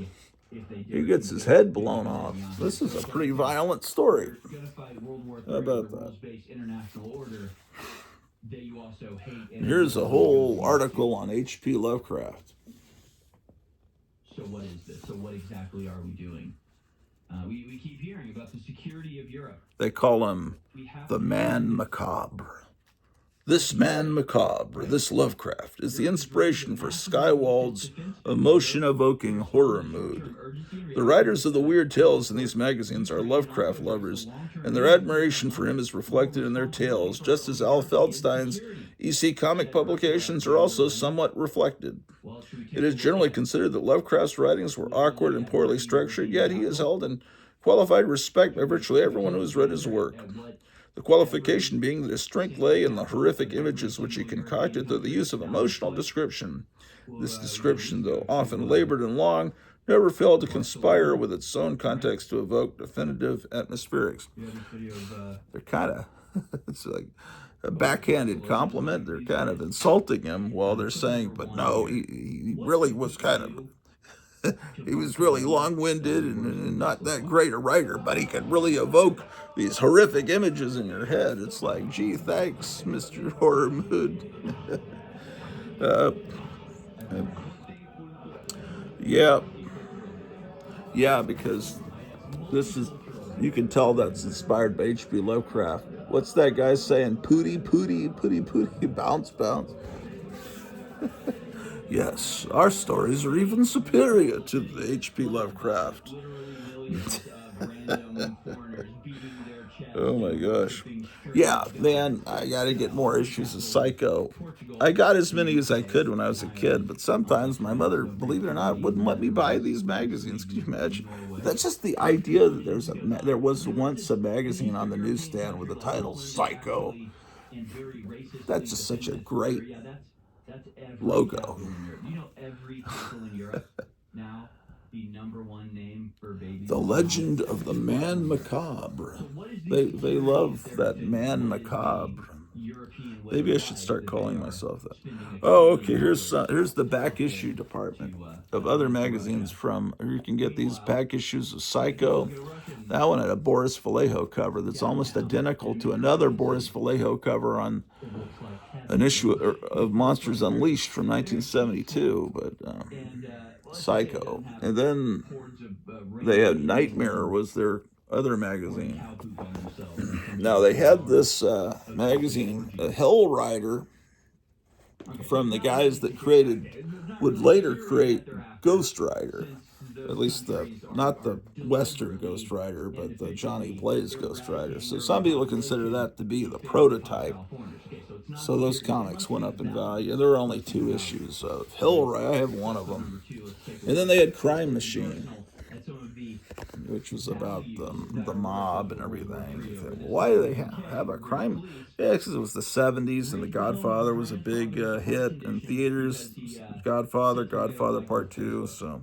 Speaker 1: He gets his head blown off. This is a pretty violent story. How about that? Here's a whole article on H.P. Lovecraft.
Speaker 2: So what is this? So what exactly are we doing? We keep hearing about the security of Europe.
Speaker 1: They call him the Man Macabre. This Man Macabre, this Lovecraft, is the inspiration for Skywald's emotion-evoking horror mood. The writers of the weird tales in these magazines are Lovecraft lovers, and their admiration for him is reflected in their tales, just as Al Feldstein's EC comic publications are also somewhat reflected. It is generally considered that Lovecraft's writings were awkward and poorly structured, yet he is held in qualified respect by virtually everyone who has read his work. The qualification being that his strength lay in the horrific images which he concocted through the use of emotional description. This description, though often labored and long, never failed to conspire with its own context to evoke definitive atmospherics. They're kind of, it's like a backhanded compliment. They're kind of insulting him while they're saying, but no, he really was kind of, he was really long-winded and not that great a writer, but he could really evoke these horrific images in your head. It's like, gee, thanks, Mr. Horror Mood. Yeah, because this is, you can tell that's inspired by H.P. Lovecraft. What's that guy saying? Pooty, pooty, pooty, pooty, bounce, bounce. Yes, our stories are even superior to the H.P. Lovecraft. Oh my gosh. Yeah, man, I got to get more issues of Psycho. I got as many as I could when I was a kid, but sometimes my mother, believe it or not, wouldn't let me buy these magazines. Can you imagine? That's just the idea that there was once a magazine on the newsstand with the title Psycho. That's just such a great logo.
Speaker 2: You know, every castle in Europe now, the #1 name for babies.
Speaker 1: The Legend of the Man Macabre. They love that Man Macabre. Maybe I should start calling myself that. Oh, okay. Here's the back issue department of other magazines from. Or you can get these back issues of Psycho. That one had a Boris Vallejo cover that's almost identical to another Boris Vallejo cover on an issue of Monsters Unleashed from 1972, but Psycho. And then they had Nightmare was their other magazine. Now they had this magazine, Hell Rider, from the guys that would later create Ghost Rider. At least not the Western Ghost Rider, but the Johnny Blaze Ghost Rider. So some people consider that to be the prototype. So those comics went up in value. There were only 2 issues of Hell Rider. I have one of them. And then they had Crime Machine, which was about the mob and everything. Why do they have a crime? Yeah, because it was the 70s and The Godfather was a big hit in theaters. Godfather Part 2. So,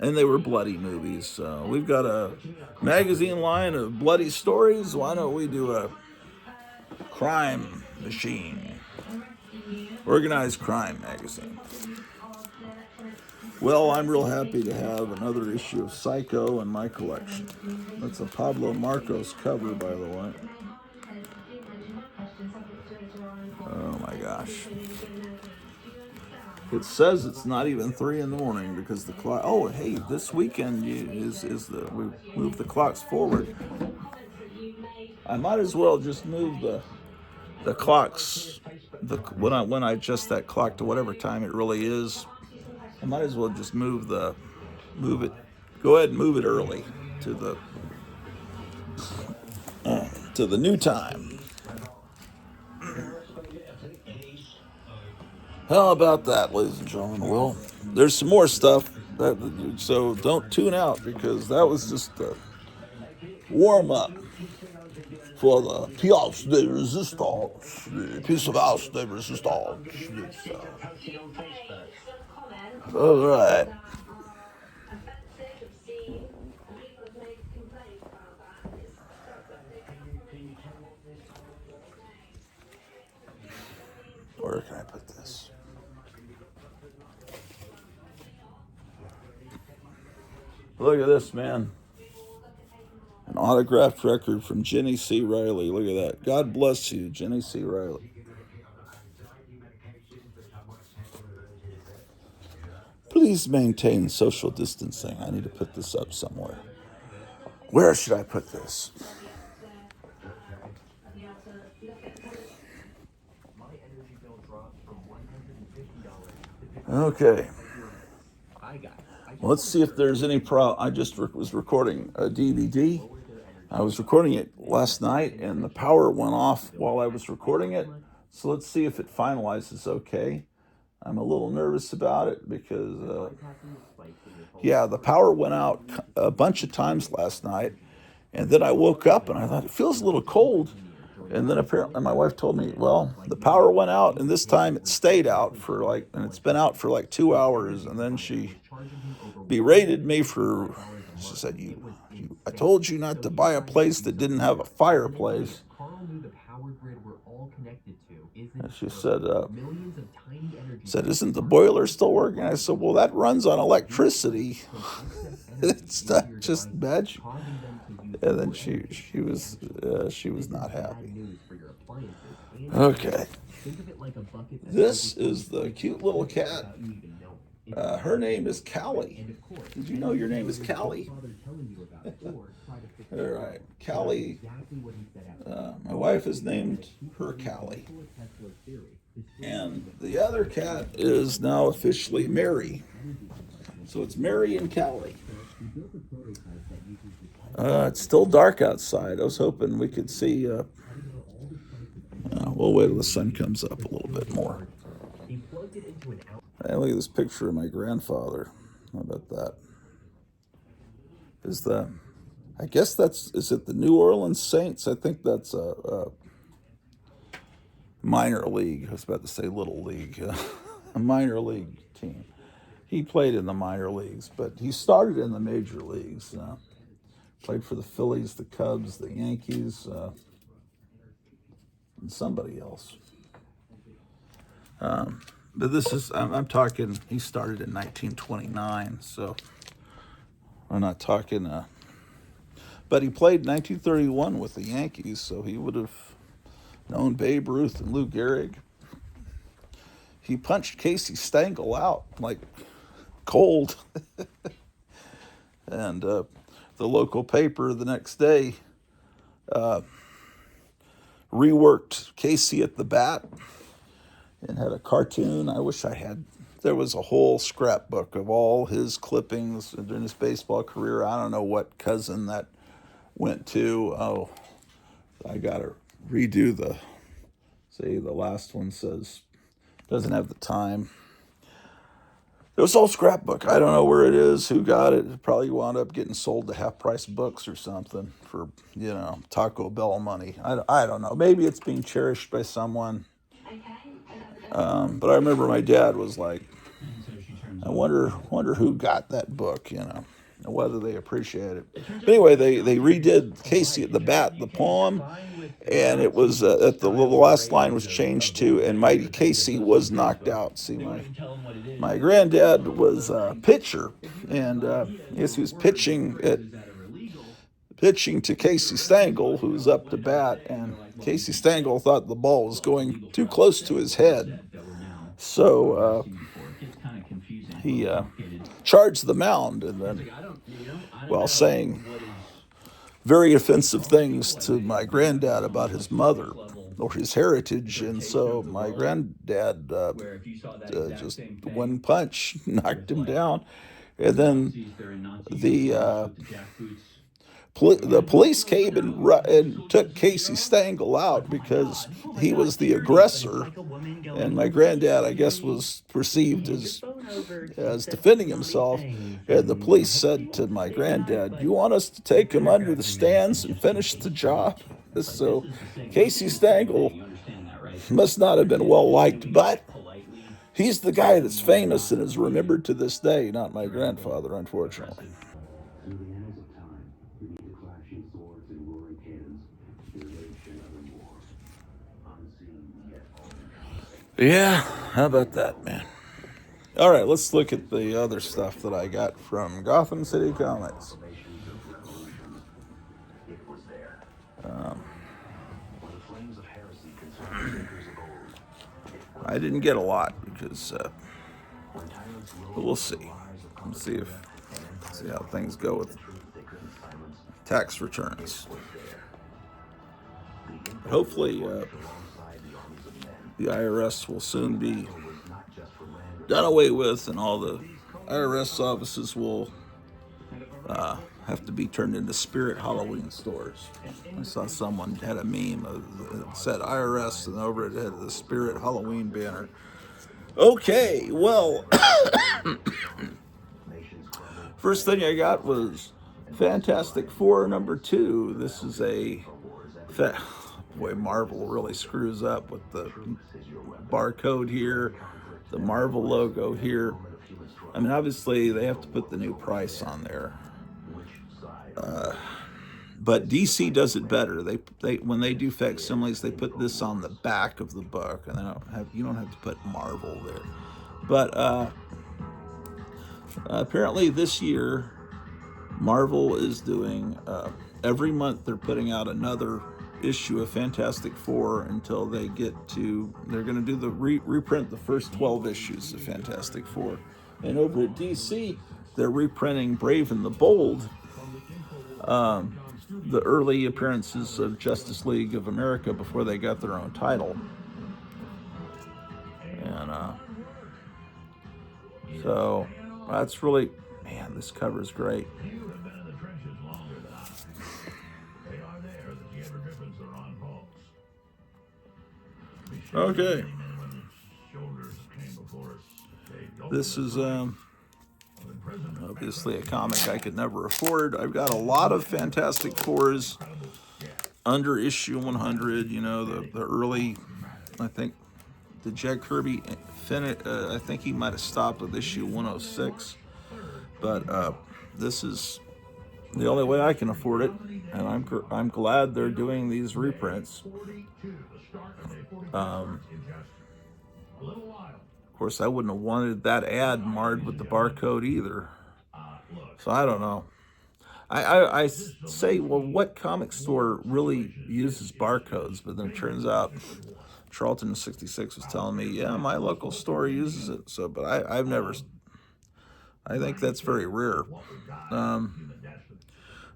Speaker 1: and they were bloody movies. So we've got a magazine line of bloody stories. Why don't we do a Crime Machine, organized crime magazine? Well, I'm real happy to have another issue of Psycho in my collection. That's a Pablo Marcos cover, by the way. Oh my gosh. It says it's not even 3 in the morning because the clock. Oh, hey, this weekend we moved the clocks forward. I might as well just move the clocks when I adjust that clock to whatever time it really is. I might as well just move it. Go ahead and move it early to the new time. How about that, ladies and gentlemen? Well, there's some more stuff, so don't tune out because that was just a warm-up for the pièce de résistance, the piece of house de résistance. All right. Where can I put this? Look at this, man. An autographed record from Jenny C. Riley. Look at that. God bless you, Jenny C. Riley. Please maintain social distancing. I need to put this up somewhere. Where should I put this? Okay. Well, let's see if there's any problem. I just was recording a DVD. I was recording it last night, and the power went off while I was recording it. So let's see if it finalizes okay. I'm a little nervous about it because, yeah, the power went out a bunch of times last night. And then I woke up and I thought, it feels a little cold. And then apparently my wife told me, well, the power went out, and this time it stayed out and it's been out for like 2 hours. And then she berated me she said, I told you not to buy a place that didn't have a fireplace. And she said, isn't the boiler still working? I said, well, that runs on electricity. It's not just magic. And then she was not happy. Okay. This is the cute little cat. Her name is Callie. Did you know your name is Callie? All right, Callie. My wife has named her Callie. And the other cat is now officially Mary. So it's Mary and Callie. It's still dark outside. I was hoping we could see. We'll wait till the sun comes up a little bit more. Hey, look at this picture of my grandfather. How about that? I guess is it the New Orleans Saints? I think that's a minor league. I was about to say little league. A minor league team. He played in the minor leagues, but he started in the major leagues. Played for the Phillies, the Cubs, the Yankees, and somebody else. But I'm talking, he started in 1929, so I'm not talking, but he played 1931 with the Yankees, so he would have known Babe Ruth and Lou Gehrig. He punched Casey Stengel out like cold. And the local paper the next day reworked Casey at the bat and had a cartoon. I wish there was a whole scrapbook of all his clippings during his baseball career. I don't know what cousin that went to. Oh, I got to redo the last one doesn't have the time. It was all scrapbook. I don't know where it is, who got it. It probably wound up getting sold to half-price books or something for, Taco Bell money. I don't know. Maybe it's being cherished by someone. But I remember my dad was like, I wonder who got that book, and whether they appreciate it. But anyway, they redid Casey at the bat, the poem, and it was at the last line was changed to, and Mighty Casey was knocked out. See, my granddad was a pitcher, and yes, he was pitching to Casey Stengel, who was up to bat, and Casey Stengel thought the ball was going too close to his head. So he charged the mound, and then, while saying very offensive things to my granddad about his mother or his heritage, and so my granddad just one punch knocked him down, and then the police came and took Casey Stengel out because he was the aggressor, and my granddad, I guess, was perceived as defending himself. And the police said to my granddad, "You want us to take him under the stands and finish the job?" So Casey Stengel must not have been well liked, but he's the guy that's famous and is remembered to this day, not my grandfather, unfortunately. Yeah, how about that, man? All right, let's look at the other stuff that I got from Gotham City Comics. I didn't get a lot because, but we'll see. We'll see how things go with tax returns. But hopefully, the IRS will soon be done away with, and all the IRS offices will have to be turned into spirit Halloween stores. I saw someone had a meme that said IRS, and over it had the spirit Halloween banner. Okay, well, first thing I got was Fantastic Four #2. This is boy, Marvel really screws up with the barcode here, the Marvel logo here. I mean, obviously they have to put the new price on there. But DC does it better. They when they do facsimiles, they put this on the back of the book, and you don't have to put Marvel there. But apparently this year, Marvel is doing every month they're putting out another issue of Fantastic Four until they get to. They're going to do the reprint the first 12 issues of Fantastic Four, and over at DC they're reprinting Brave and the Bold. The early appearances of Justice League of America before they got their own title. And so that's really, man, this cover is great. Okay. This is obviously a comic I could never afford. I've got a lot of Fantastic Fours under issue 100. You know, the early, I think, the Jack Kirby finish. I think he might have stopped with issue 106. But this is the only way I can afford it, and I'm glad they're doing these reprints. Of course, I wouldn't have wanted that ad marred with the barcode either. So I don't know. I say, well, what comic store really uses barcodes? But then it turns out Charlton 66 was telling me, yeah, my local store uses it. So, but I've never. I think that's very rare.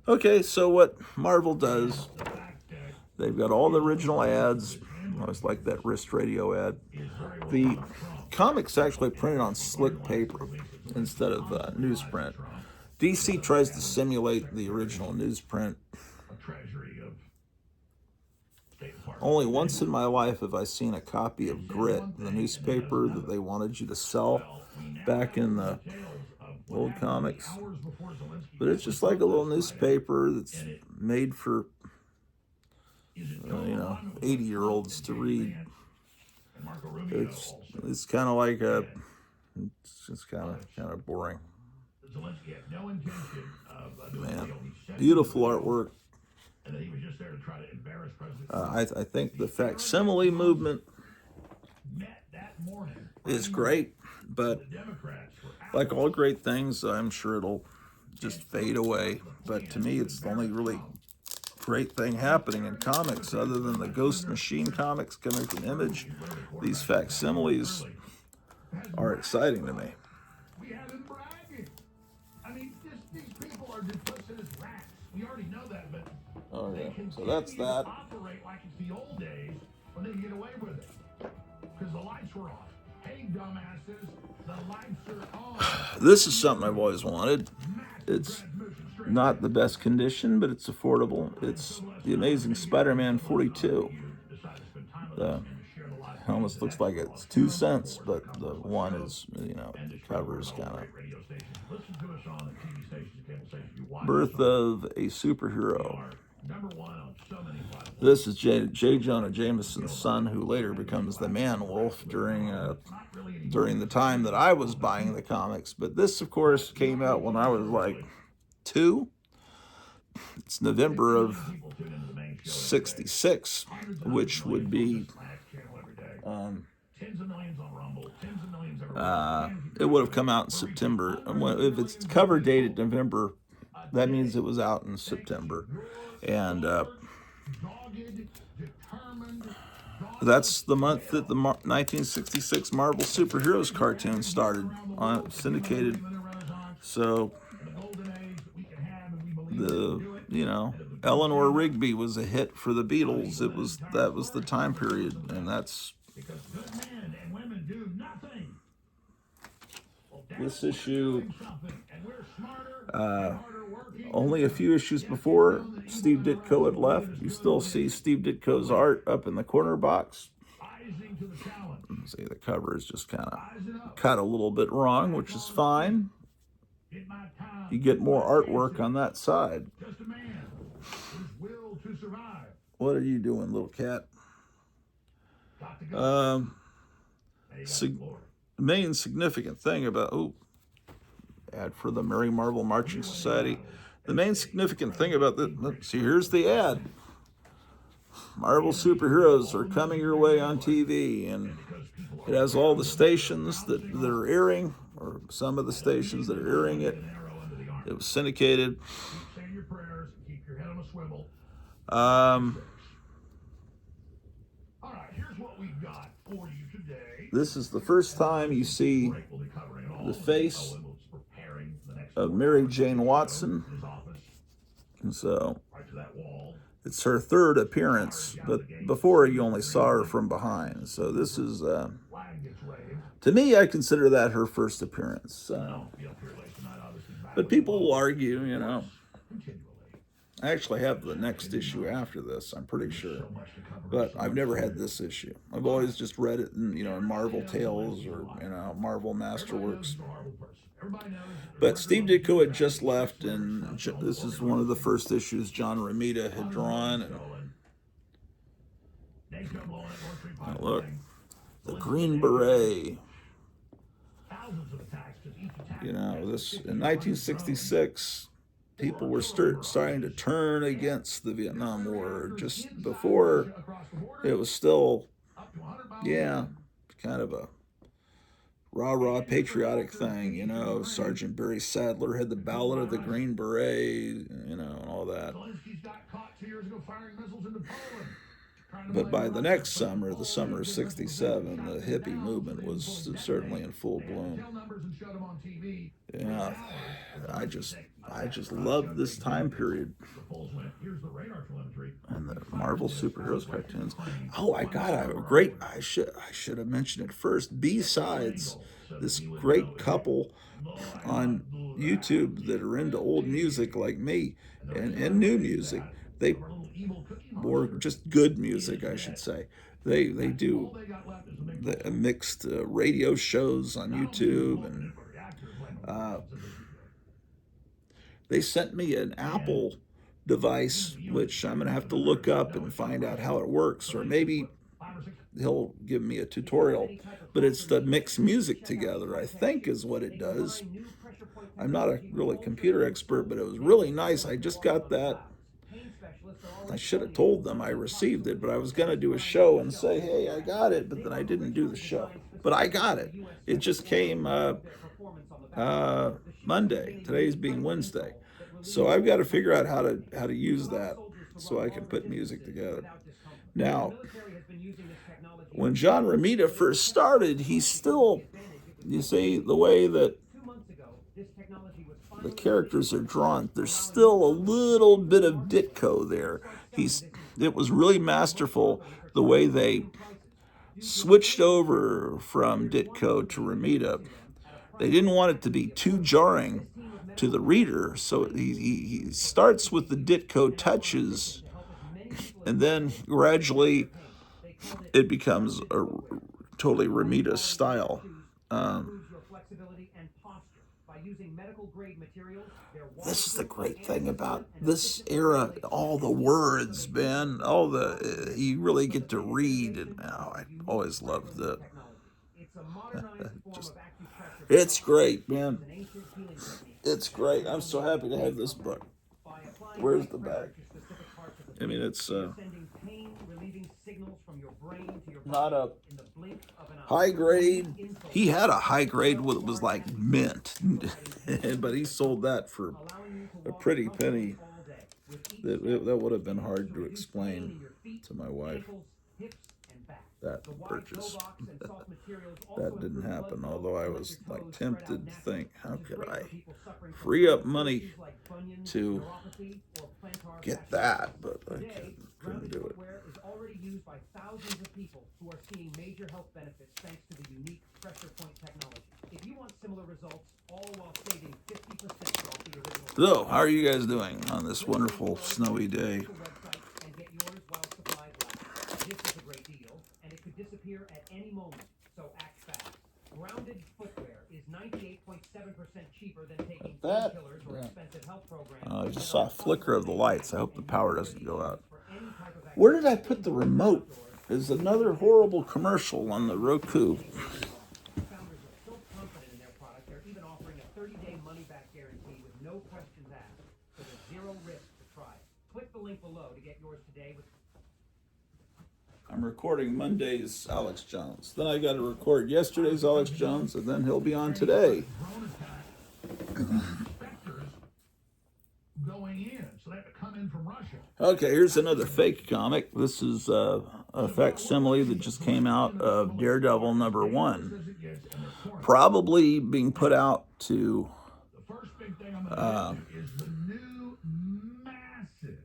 Speaker 1: Okay, so what Marvel does, they've got all the original ads. I always like that wrist radio ad. The comics actually printed on slick paper instead of newsprint. DC tries to simulate the original newsprint. Only once in my life have I seen a copy of Grit, the newspaper that they wanted you to sell back in the old comics. But it's just like a little newspaper that's made for 80-year-olds to read. It's kind of like it's just kind of boring. Man, beautiful artwork. I think the facsimile movement is great, but like all great things, I'm sure it'll just fade away. But to me, it's the only really great thing happening in comics, other than the Ghost Machine comics coming from Image. These facsimiles are exciting to me. Okay, so that's that. This is something I've always wanted. It's not the best condition, but it's affordable. It's The Amazing Spider-Man 42. It almost looks like it's 2 cents, but the one is, the cover is kind of Birth of a Superhero. This is J. Jonah Jameson's son, who later becomes the Man-Wolf during the time that I was buying the comics. But this, of course, came out when I was like 2. It's November of '66, which would be it would have come out in September. If it's cover dated November, that means it was out in September. And that's the month that the 1966 Marvel Superheroes cartoon started, syndicated. So Eleanor Rigby was a hit for the Beatles. That was the time period, and that's this issue. Only a few issues before Steve Ditko had left. You still see Steve Ditko's art up in the corner box. See, the cover is just kind of cut a little bit wrong, which is fine. You get more artwork on that side. What are you doing, little cat? The main significant thing about ad for the Merry Marvel Marching Society. The main significant thing about this, see, here's the ad. Marvel superheroes are coming your way on TV, and it has all the stations that are airing, or some of the stations that are airing it. It was syndicated. This is the first time you see the face of Mary Jane Watson. And so it's her third appearance, but before you only saw her from behind. So this is, to me, I consider that her first appearance. But people will argue, I actually have the next issue after this, I'm pretty sure. But I've never had this issue. I've always just read it in Marvel Tales or, Marvel Masterworks. But Steve Ditko had just left, and this is one of the first issues John Romita had drawn. And look, the Green Beret. This in 1966, people were starting to turn against the Vietnam War. Just before, it was still, kind of a rah-rah patriotic thing, Sergeant Barry Sadler had the Ballad of the Green Beret, and all that. But by the next summer, the summer of '67, the hippie movement was certainly in full bloom. Yeah, I just love this time period. And the Marvel superheroes cartoons. Oh, I should have mentioned it first. B-sides, this great couple on YouTube that are into old music like me and new music. Or just good music, I should say. They do mixed radio shows on YouTube, and they sent me an Apple device, which I'm going to have to look up and find out how it works, or maybe he'll give me a tutorial. But it's to mix music together, I think, is what it does. I'm not a really computer expert, but it was really nice. I just got that. I should have told them I received it, but I was going to do a show and say, hey, I got it, but then I didn't do the show. But I got it. It just came Monday. Today's being Wednesday. So I've got to figure out how to use that so I can put music together. Now, when John Romita first started, he's still, you see, the way that the characters are drawn, there's still a little bit of Ditko there. It was really masterful the way they switched over from Ditko to Romita. They didn't want it to be too jarring to the reader, so he starts with the Ditko touches, and then gradually it becomes a totally Romita style. This is the great thing about this era, all the words, man, you really get to read, and I always loved it. It's great, man. It's great. I'm so happy to have this book. Where's the back? I mean, it's not a high grade. He had a high grade that was like mint, but he sold that for a pretty penny. That would have been hard to explain to my wife, that purchase. That didn't happen, although I was like tempted to think, how could I free up money to get that, but I couldn't do it.
Speaker 4: Is already used by thousands of people who are seeing major health benefits thanks to the unique pressure point technology. If you want similar results, all while saving 50% off the original.
Speaker 1: So, how are you guys doing on this wonderful snowy day?
Speaker 4: And get yours while supplies last. This is a great deal, and it could disappear at any moment, so act fast. Grounded footwear is 98.7% cheaper than taking painkillers or expensive health programs.
Speaker 1: I just saw a flicker of the lights. I hope the power doesn't go out. Where did I put the remote? There's another horrible commercial on the Roku.
Speaker 4: Founders are so confident in their product, they're even offering a 30-day money-back guarantee with no questions asked, so there's zero risk to try it. Click the link below to get yours today.
Speaker 1: I'm recording Monday's Alex Jones. Then I got to record yesterday's Alex Jones, and then he'll be on today.
Speaker 5: Going in, so they have to come in from Russia.
Speaker 1: Okay, here's another fake comic. This is a facsimile that just came out of Daredevil #1. Probably being put out to
Speaker 5: The first big thing I'm going to is the new massive.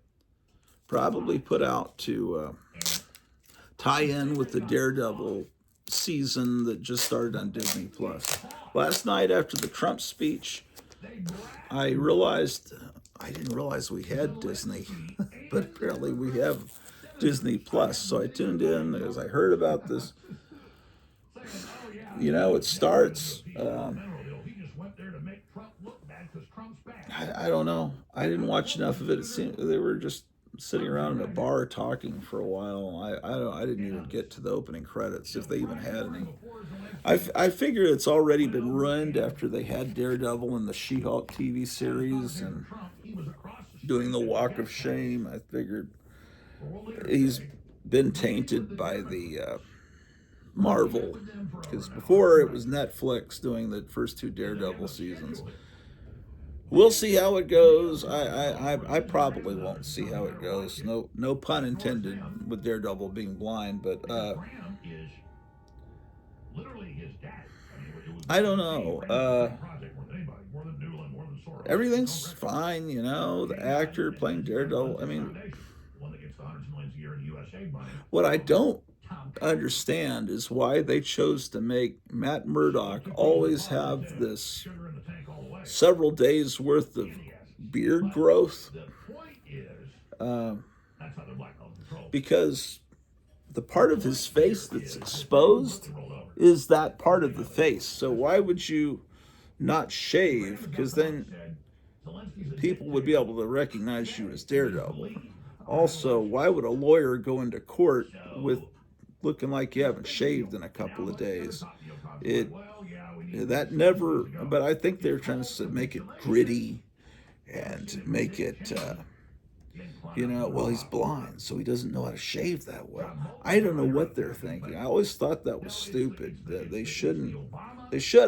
Speaker 1: probably put out to tie in with the Daredevil season that just started on Disney Plus. Last night after the Trump speech, I didn't realize we had Disney, but apparently we have Disney Plus. So I tuned in as I heard about this. You know, it starts. I don't know. I didn't watch enough of it. It seemed they were just sitting around in a bar talking for a while. I didn't even get to the opening credits, if they even had any. I figure it's already been ruined after they had Daredevil in the She-Hulk TV series and doing the Walk of Shame. I figured he's been tainted by the Marvel, because before it was Netflix doing the first 2 Daredevil seasons. We'll see how it goes. I probably won't see how it goes. No pun intended with Daredevil being blind, but I don't know. Everything's fine, you know. The actor playing Daredevil. I mean, what I don't understand is why they chose to make Matt Murdock always have this several days worth of beard growth, because the part of his face that's exposed is that part of the face. So why would you not shave? Because then people would be able to recognize you as Daredevil. Also, why would a lawyer go into court with looking like you haven't shaved in a couple of days? That never, but I think they're trying to make it gritty and make it, well, he's blind, so he doesn't know how to shave that well. I don't know what they're thinking. I always thought that was stupid, that they should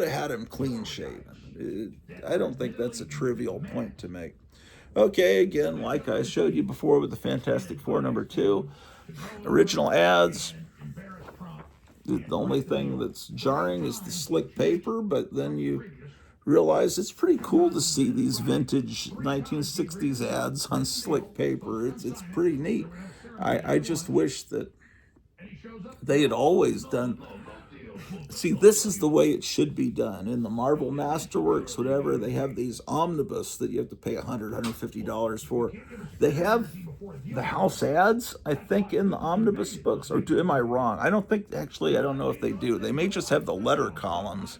Speaker 1: have had him clean shaven. I don't think that's a trivial point to make. Okay, again, like I showed you before with the Fantastic Four #2, original ads. The only thing that's jarring is the slick paper, but then you realize it's pretty cool to see these vintage 1960s ads on slick paper. It's pretty neat. I just wish that they had always done. See, this is the way it should be done. In the Marvel Masterworks, whatever, they have these omnibus that you have to pay $100, $150 for. They have the house ads, I think, in the omnibus books. Or am I wrong? I don't know if they do. They may just have the letter columns.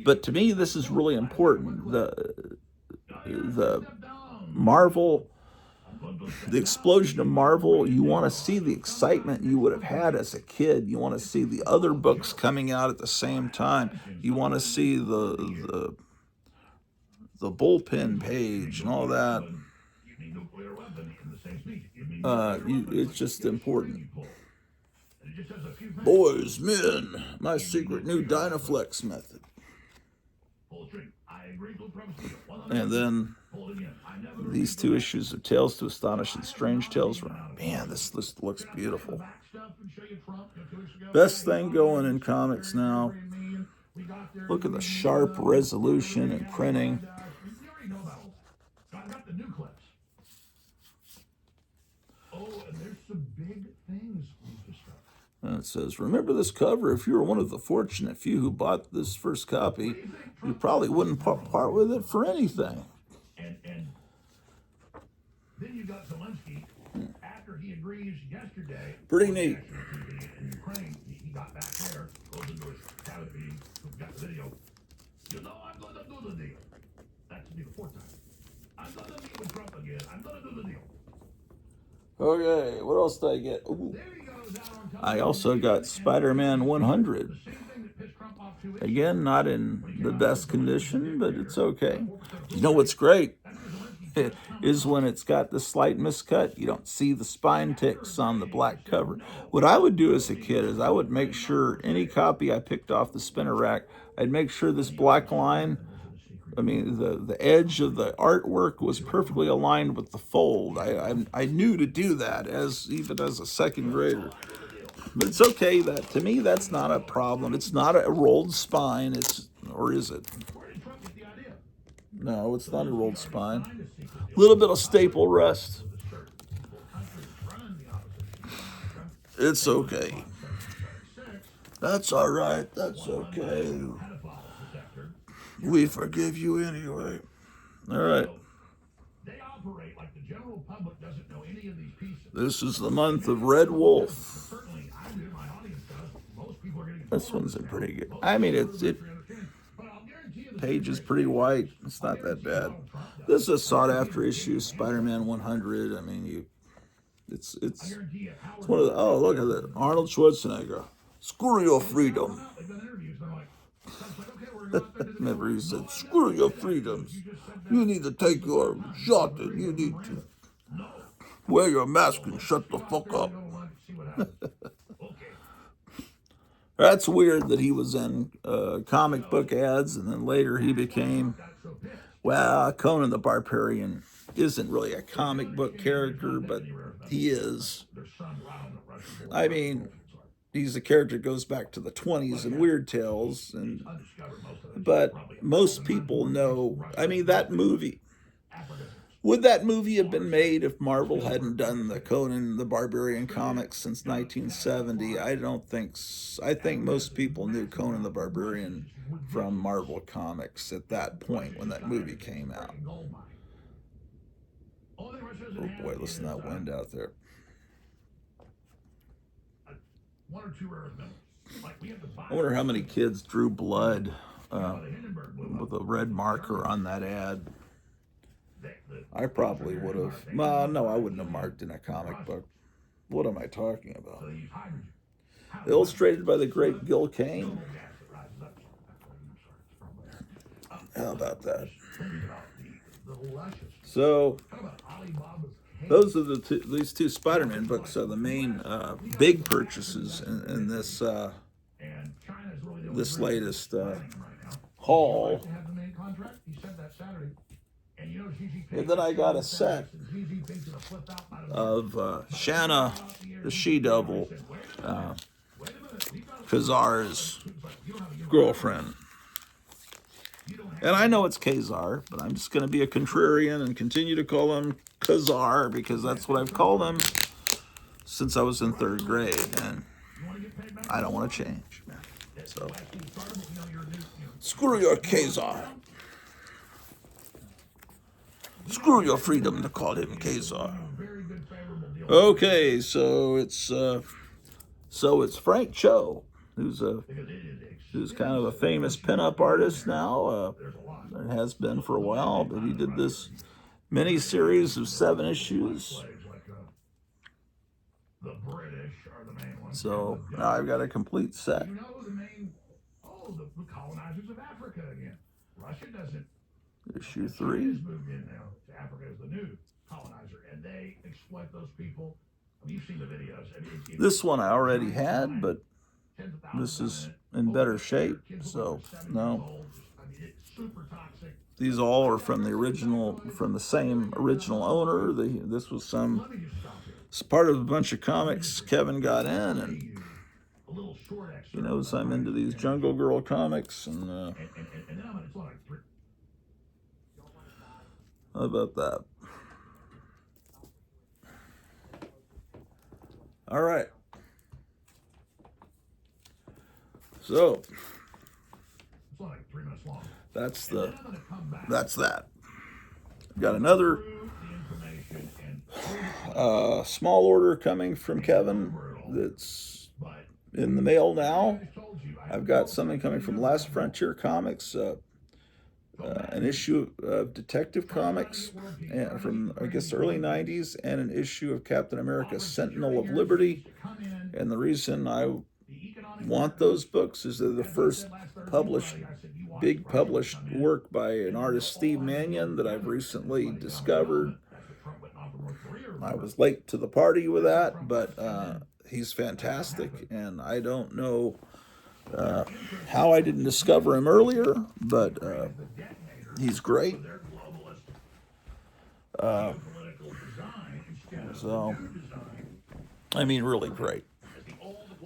Speaker 1: But to me, this is really important. The Marvel, the explosion of Marvel, you want to see the excitement you would have had as a kid. You want to see the other books coming out at the same time. You want to see the bullpen page and all that. It's just important.
Speaker 5: it just says a few things.
Speaker 1: Boys, men, my secret new Dynaflex method.
Speaker 5: Full string. I agree to Trump's deal.
Speaker 1: And then
Speaker 5: Hold it again. I never
Speaker 1: these two issues of Tales to Astonish and Strange Tales run. Man, this list looks beautiful.
Speaker 5: back stuff and show you Trump, 2 weeks ago.
Speaker 1: Best thing going in comics now. Look at the sharp resolution and printing.
Speaker 5: You already know about all that. I've got the new clips. Oh, and there's some big things we've discovered.
Speaker 1: And it says, remember this cover? If you were one of the fortunate few who bought this first copy, you probably wouldn't part with it for anything.
Speaker 5: And then you got Zelensky, after he agrees yesterday.
Speaker 1: Pretty neat.
Speaker 5: In Ukraine, he got back there, goes into his cabinet meeting, got the video. You know, I'm going to do the deal. That's the fourth time. I'm going to meet with Trump again. I'm going to do the deal.
Speaker 1: Okay, what else did I get? Ooh.
Speaker 5: There he goes out on
Speaker 1: I also got Spider-Man 100.
Speaker 5: the same thing that pissed Trump off 2 weeks
Speaker 1: Again, not in the best condition, but it's okay. You know what's great? Is when it's got the slight miscut, you don't see the spine ticks on the black cover. What I would do as a kid is I would make sure any copy I picked off the spinner rack, I'd make sure this black line, I mean, the edge of the artwork was perfectly aligned with the fold. I knew to do that even as a second grader. But it's okay. That to me, that's not a problem. It's not a rolled spine. Or is it?
Speaker 5: Where did Trump get the idea?
Speaker 1: No, it's not a rolled spine. A little bit of staple rust. It's okay. That's all right. That's okay. We forgive you anyway. All right.
Speaker 5: They operate like the general public doesn't know any of these pieces.
Speaker 1: This is the month of Red Wolf.
Speaker 5: Certainly, I do. My audience does. Most people are getting.
Speaker 1: This one's pretty good. I mean, it page is pretty white. It's not that bad. This is a sought-after issue, Spider-Man 100. I mean, it's one of the. Oh, look at that, Arnold Schwarzenegger. Screw your freedom. Remember, he said, "Screw your freedoms. You need to take your shot, and you need to wear your mask and shut the fuck up." That's weird that he was in comic book ads, and then later he became, well, Conan the Barbarian isn't really a comic book character, but he is. I mean, he's a character that goes back to the 20s in Weird Tales, but most people know, I mean, that movie. Would that movie have been made if Marvel hadn't done the Conan the Barbarian comics since 1970? I don't think so. I think most people knew Conan the Barbarian from Marvel Comics at that point when that movie came out. Oh boy, listen to that wind out there. I wonder how many kids drew blood with a red marker on that ad. I probably would have. No, I wouldn't have marked in a comic book. What am I talking about? Illustrated by the great Gil Kane. How about that? So, those are these two Spider-Man books are the main big purchases in this this latest haul. And then I got a set of Shanna, the she-devil, Khazar's girlfriend. And I know it's Khazar, but I'm just going to be a contrarian and continue to call him Khazar because that's what I've called him since I was in 3rd grade, and I don't want to change. So, screw your Khazar. Screw your freedom to call him Khazar. Okay, so it's Frank Cho, who's kind of a famous pinup artist now. It has been for a while, but he did this mini-series of 7 issues. So now I've got a complete set.
Speaker 5: You know the colonizers of Africa again. Russia doesn't.
Speaker 1: Issue 3.
Speaker 5: Moved in now to Africa as the new colonizer, and they exploit those people. I mean, you've seen the videos. I mean,
Speaker 1: This one I already had, but
Speaker 5: tens of thousands
Speaker 1: this is
Speaker 5: on it.
Speaker 1: in better
Speaker 5: Over
Speaker 1: shape.
Speaker 5: kids
Speaker 1: So,
Speaker 5: over 7 years
Speaker 1: no.
Speaker 5: old. I mean, it's super toxic.
Speaker 1: These all are from the original, from the same original owner. This was
Speaker 5: Let me just stop here.
Speaker 1: it's part of a bunch of comics Kevin got in, and
Speaker 5: A little short excerpt.
Speaker 1: he knows I'm into these Jungle Girl comics, and
Speaker 5: And then I'm gonna tell like three.
Speaker 1: how about that? All right. So
Speaker 5: It's like 3 minutes long.
Speaker 1: that's
Speaker 5: And then I'm gonna come back.
Speaker 1: that's that. I've got another
Speaker 5: Through the information and
Speaker 1: small order coming from Kevin that's
Speaker 5: but
Speaker 1: in the mail now.
Speaker 5: I told you
Speaker 1: I've got something coming from Last Frontier Comics, an issue of Detective Comics from, I guess, the early 90s, and an issue of Captain America Sentinel of Liberty. And the reason I want those books is they're the first big published work by an artist, Steve Mannion, that I've recently discovered. I was late to the party with that, but he's fantastic, and I don't know how I didn't discover him earlier, but he's great. So, I mean, really great.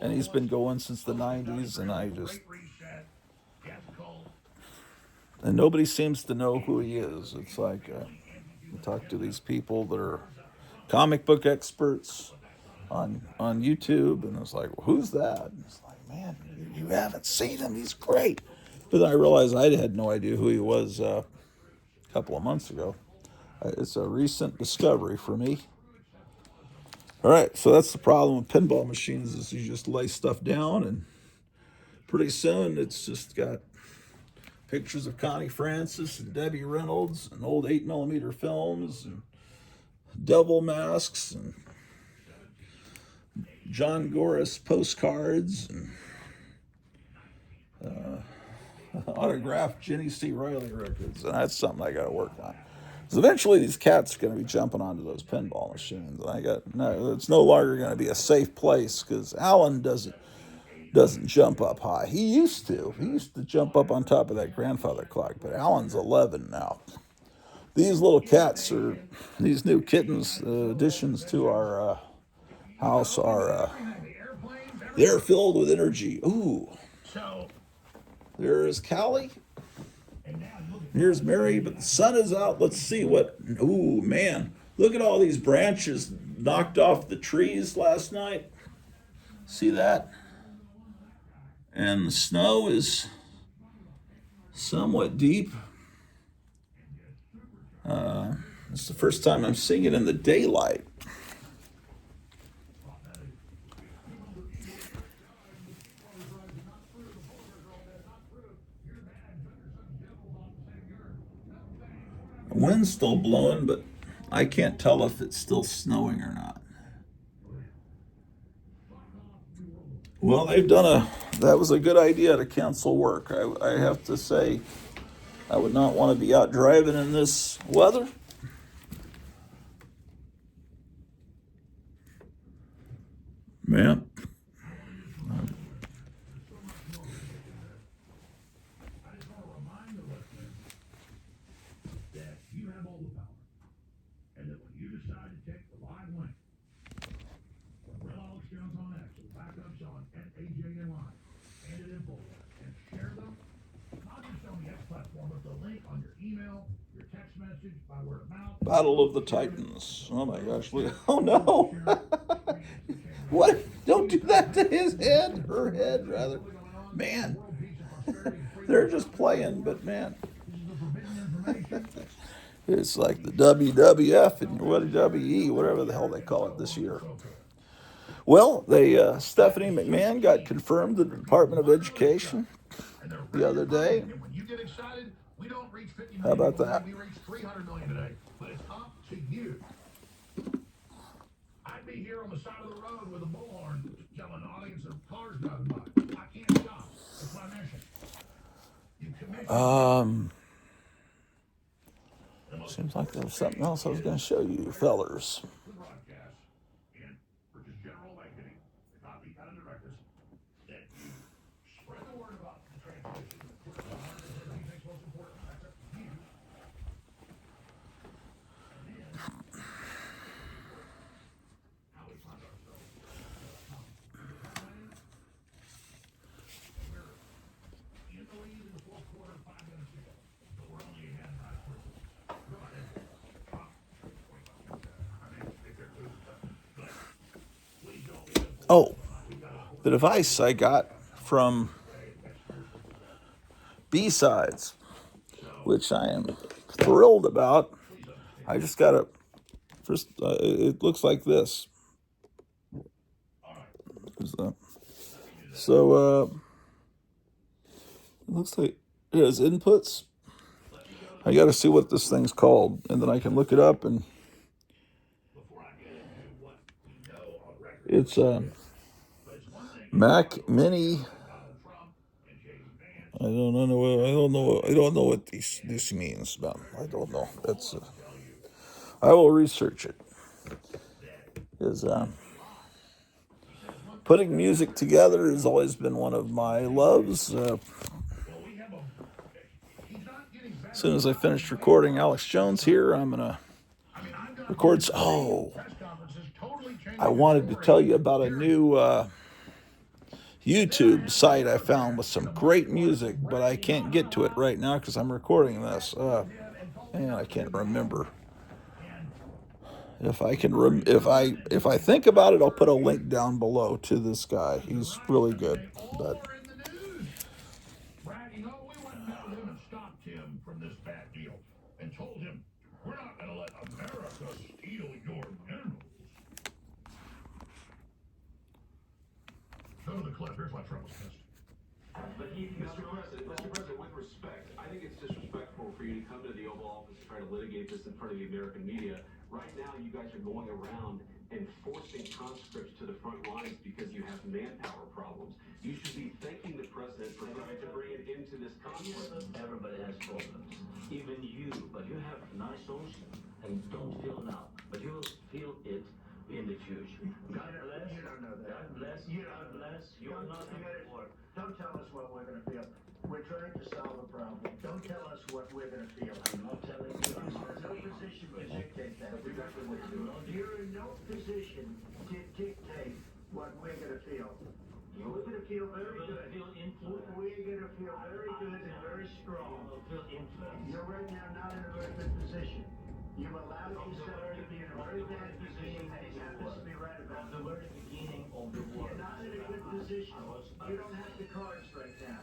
Speaker 1: And he's been going since the 90s, and and nobody seems to know who he is. It's like, you talk to these people that are comic book experts on YouTube, and it's like, well, who's that? And it's like, man, you haven't seen him. He's great. But then I realized I had no idea who he was a couple of months ago. It's a recent discovery for me. All right, so that's the problem with pinball machines is you just lay stuff down, and pretty soon it's just got pictures of Connie Francis and Debbie Reynolds and old 8mm films and devil masks and John Goris postcards and autographed Jenny C. Riley records, and that's something I got to work on. Because eventually these cats are going to be jumping onto those pinball machines, and it's no longer going to be a safe place because Alan doesn't jump up high. He used to jump up on top of that grandfather clock, but Alan's 11 now. These little cats are these new kittens, additions to our house are they're filled with energy. Ooh, there's Callie. Here's Mary, but the sun is out. Let's see what. Ooh, man, look at all these branches knocked off the trees last night. See that? And the snow is somewhat deep. It's the first time I'm seeing it in the daylight. The wind's still blowing, but I can't tell if it's still snowing or not. Well, that was a good idea to cancel work. I have to say, I would not want to be out driving in this weather. Man. Battle of the Titans. Oh my gosh, look. Oh no. What? Don't do that to his head. Her head, rather. Man. They're just playing, but man. It's like the WWF and WWE, whatever the hell they call it this year. Well, Stephanie McMahon got confirmed to the Department of Education the other day. How about that?
Speaker 5: We reached 300 million today, but it's up to you. I'd be here on the side of the road with a bullhorn telling an audience of cars driving by. I can't stop. It's my mission. You commission.
Speaker 1: Seems like there was something else I was going to show you, fellers. Oh, the device I got from B-Sides, which I am thrilled about. I just got a first. It looks like this. So it looks like it has inputs. I got to see what this thing's called, and then I can look it up. And it's a Mac Mini. I don't know what this means. I don't know. That's. I will research it. Is putting music together has always been one of my loves. As soon as I finish recording Alex Jones here, I'm gonna record. I wanted to tell you about a new YouTube site I found with some great music, but I can't get to it right now because I'm recording this. And I can't remember. If I can, if I think about it, I'll put a link down below to this guy. He's really good. But
Speaker 5: Brad, we went and met with him and stopped him from this bad deal and told him we're not going to let America steal your minerals. Go to the clip. Here's why Trump was pissed.
Speaker 6: But Mr. President, with respect, I think it's disrespectful for you to come to the Oval Office and try to litigate this in front of the American media. Right now, you guys are going around and forcing conscripts to the front lines because you have manpower problems. You should be thanking the president for trying to bring it into this conflict.
Speaker 7: Everybody has problems, even you. But you have nice ocean and don't feel now, but you will feel it in the future. God bless.
Speaker 8: You don't know that.
Speaker 7: God bless. God bless. You are not at work.
Speaker 8: Don't tell us what we're going to feel. We're trying to solve a problem. Don't tell us what we're going to feel.
Speaker 7: I'm not telling you. I'm not
Speaker 8: There's no position to dictate that.
Speaker 7: That's exactly what you're doing.
Speaker 8: You're in no position to dictate what we're going to feel. We're going to feel very good.
Speaker 7: Feel influence.
Speaker 8: We're going to feel very good and very strong.
Speaker 7: You will feel influence.
Speaker 8: You're right now not in a very good position. You've allowed yourself to be in a very bad position that you happen to be right about.
Speaker 7: From the very beginning of the war.
Speaker 8: You're not in a good position. You don't have the cards right now.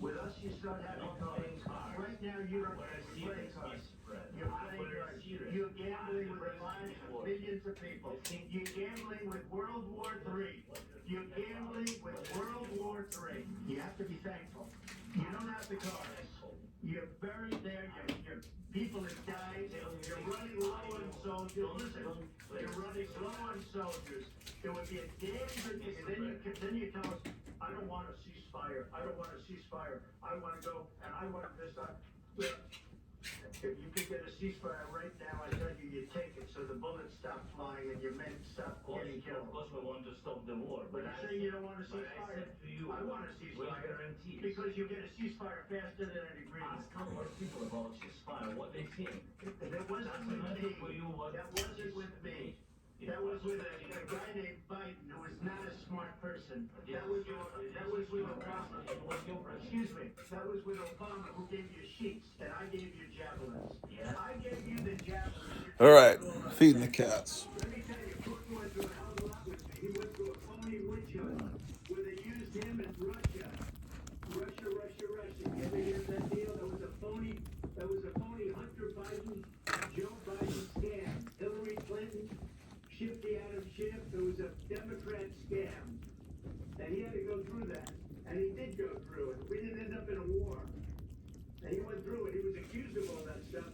Speaker 8: With us, you start having cards. Right now, you don't play cards. You're playing cards. You're gambling with the lives of millions of people. You're gambling with World War III. You're gambling with World War III. You have to be thankful. You don't have the cards. You're buried there. Your people have died. You're running low on soldiers. Listen, you're running low on soldiers. It would be a damn good thing. Then you tell us, I don't want a ceasefire. I don't want a ceasefire. I want to go and I want this. If you could get a ceasefire right now, I tell you, you take it so the bullets stop flying and your men stop getting killed.
Speaker 7: Of course, we want to stop the war.
Speaker 8: But you say you don't want a ceasefire. I want a ceasefire because you get a ceasefire faster than an agreement.
Speaker 7: Ask a couple of people about ceasefire, what they think.
Speaker 8: That wasn't with me. That wasn't with me. That was with a guy named Biden who was not a smart person. That was with Obama. Excuse me. That was with Obama who gave you sheets and I gave you javelins. I gave you the javelins.
Speaker 1: all right, feeding the cats.
Speaker 8: Let me tell you, Putin went through a hell of a lot with me. He went through a phony witch hunt where they used him in Russia. Russia. Give me that deal. That was a phony Hunter Biden, Joe Biden scam. Hillary Clinton shipped the Adam Schiff. It was a Democrat scam. And he had to go through that. And he did go through it. We didn't end up in a war. And he went through it. He was accused of all that stuff.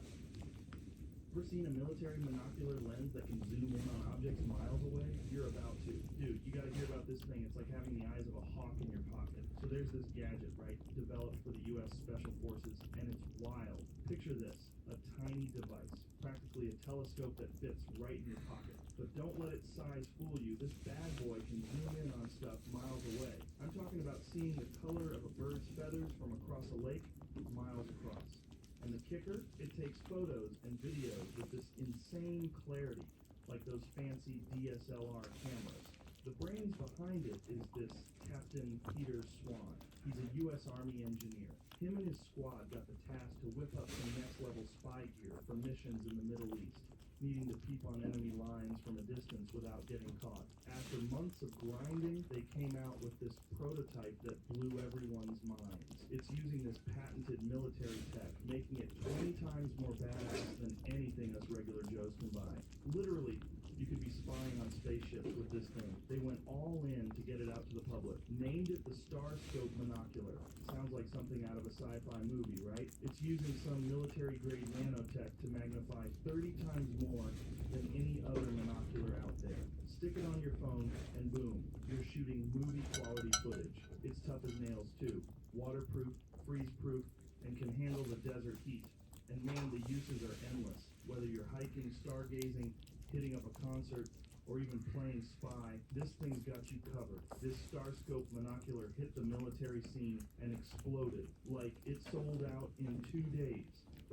Speaker 9: Ever seen a military monocular lens that can zoom in on objects miles away? You're about to. Dude, you gotta hear about this thing. It's like having the eyes of a hawk in your pocket. So there's this gadget, right, developed for the U.S. Special Forces, and it's wild. Picture this, a tiny device, practically a telescope that fits right in your pocket. But don't let its size fool you. This bad boy can zoom in on stuff miles away. I'm talking about seeing the color of a bird's feathers from across a lake, miles across. And the kicker, it takes photos and videos with this insane clarity, like those fancy DSLR cameras. The brains behind it is this Captain Peter Swan. He's a U.S. Army engineer. Him and his squad got the task to whip up some next-level spy gear for missions in the Middle East. needing to peep on enemy lines from a distance without getting caught. After months of grinding, they came out with this prototype that blew everyone's minds. It's using this patented military tech, making it 20 times more badass than anything us regular Joes can buy. Literally, you could be spying on spaceships with this thing. They went all in to get it out to the public. Named it the Starscope Monocular. Sounds like something out of a sci-fi movie, right? It's using some military-grade nanotech to magnify 30 times more than any other monocular out there. Stick it on your phone, and boom, you're shooting movie-quality footage. It's tough as nails, too. Waterproof, freeze-proof, and can handle the desert heat. And man, the uses are endless. Whether you're hiking, stargazing, hitting up a concert, or even playing spy, this thing's got you covered. This Starscope monocular hit the military scene and exploded. Like, it sold out in 2 days.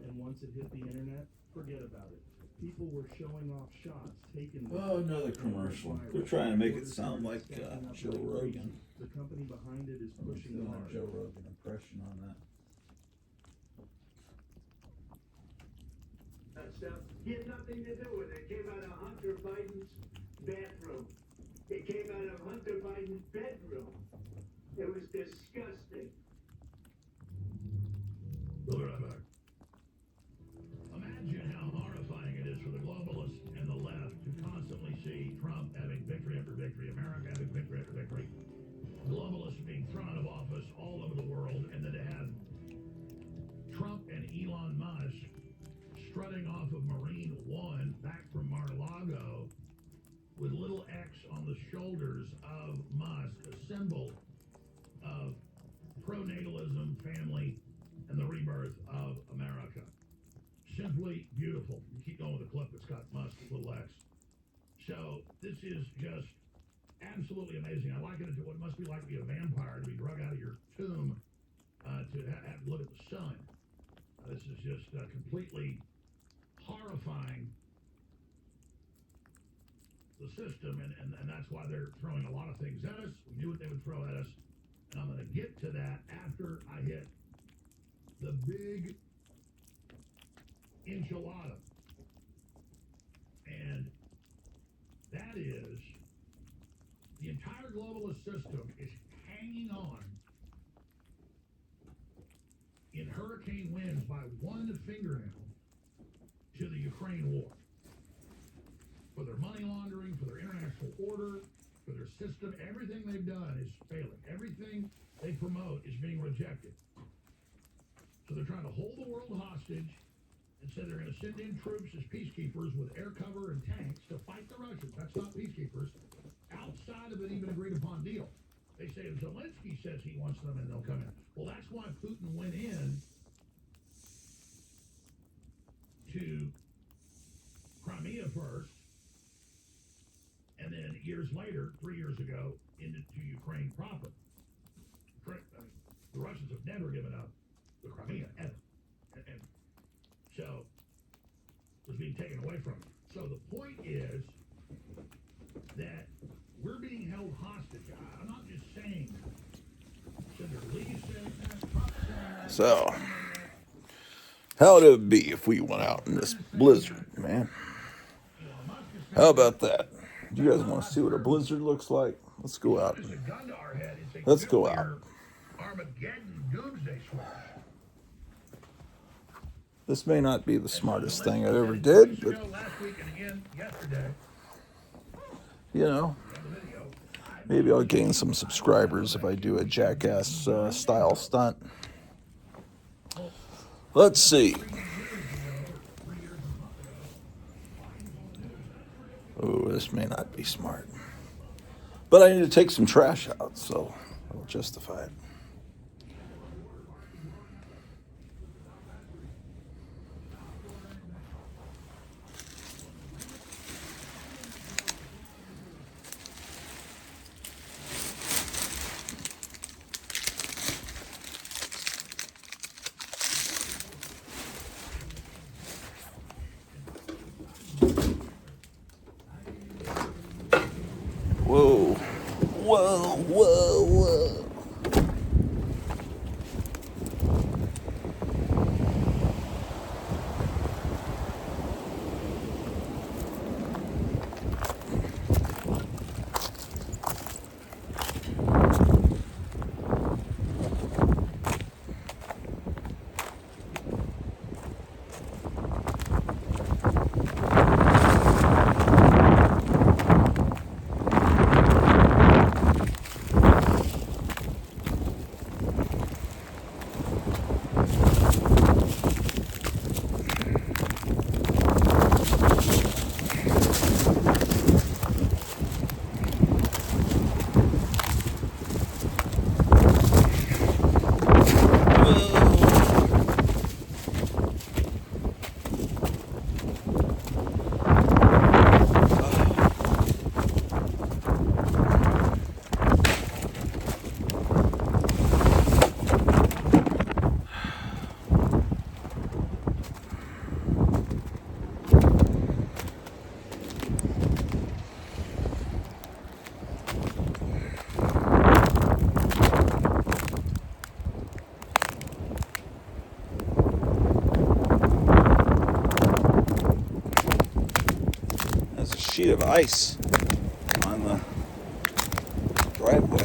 Speaker 9: And once it hit the internet, forget about it. People were showing off shots taken.
Speaker 1: Oh, another commercial. They're trying to make it sound like Joe Rogan.
Speaker 9: The company behind it is pushing
Speaker 1: Doing
Speaker 9: hard.
Speaker 1: a Joe Rogan impression on that.
Speaker 8: That stuff, he had nothing to do with it. It came out of Hunter Biden's bathroom. It came out of Hunter Biden's bedroom. It was disgusting.
Speaker 5: We'll be right back. Imagine how horrifying it is for the globalists and the left to constantly see Trump having victory after victory, America having victory after victory, globalists being thrown out of office all over the world, and then to have Trump and Elon Musk strutting off of Marine One back from Mar-a-Lago with little X on the shoulders of Musk, a symbol of pronatalism, family, and the rebirth of America. Simply beautiful. You keep going with the clip that's got Musk with little X. So this is just absolutely amazing. I liken it to what it must be like to be a vampire, to be drug out of your tomb, to have to look at the sun. This is just completely horrifying the system, and that's why they're throwing a lot of things at us. We knew what they would throw at us, and I'm going to get to that after I hit the big enchilada. And that is, the entire globalist system is hanging on in hurricane winds by one fingernail to the Ukraine war. For their money laundering, for their international order, for their system, everything they've done is failing. Everything they promote is being rejected. So they're trying to hold the world hostage and say they're going to send in troops as peacekeepers with air cover and tanks to fight the Russians. That's not peacekeepers. Outside of an even agreed upon deal. They say if Zelensky says he wants them and they'll come in. Well, that's why Putin went in to Crimea first, and then years later, 3 years ago, into Ukraine proper. The Russians have never given up the Crimea, ever. And so it was being taken away from them. So the point is that we're being held hostage. I'm not just saying that. Senator Lee said that, Trump said that.
Speaker 1: So, how would it be if we went out in this blizzard, man? How about that? Do you guys want to see what a blizzard looks like? Let's go out.
Speaker 5: There's a gun to our head. It's a
Speaker 1: Let's go out.
Speaker 5: nuclear Armageddon doomsday switch.
Speaker 1: This may not be the smartest thing I ever did, but,
Speaker 5: Last week and again yesterday.
Speaker 1: you know, maybe I'll gain some subscribers if I do a jackass style stunt. Let's see. Oh, this may not be smart. But I need to take some trash out, so I'll justify it. Whoa, whoa, whoa, whoa. the ice on the driveway.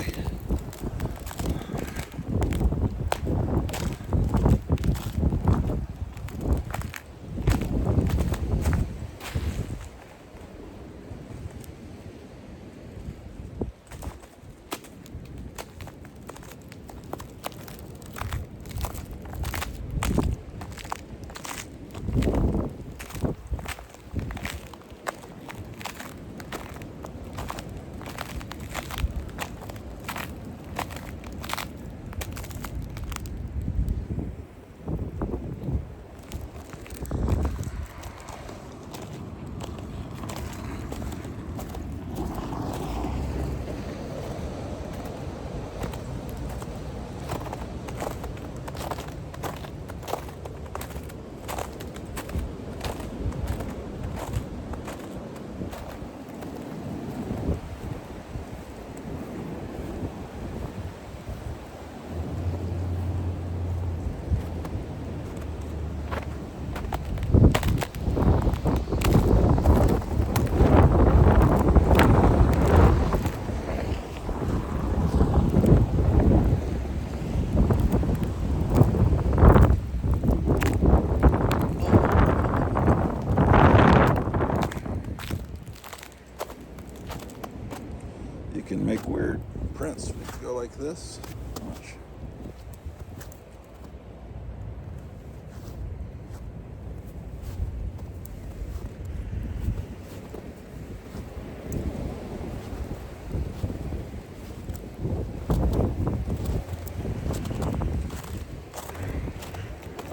Speaker 1: You can make weird prints which go like this. Watch.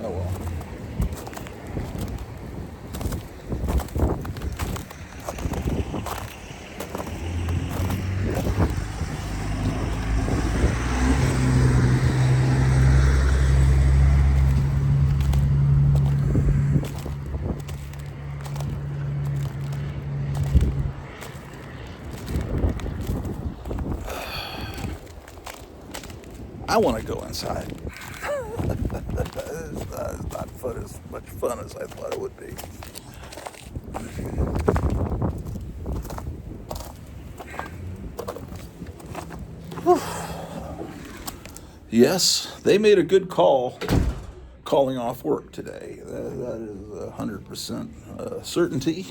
Speaker 1: Oh well. I want to go inside. It's not fun, as much fun as I thought it would be. Yes, they made a good call calling off work today. That is 100% certainty.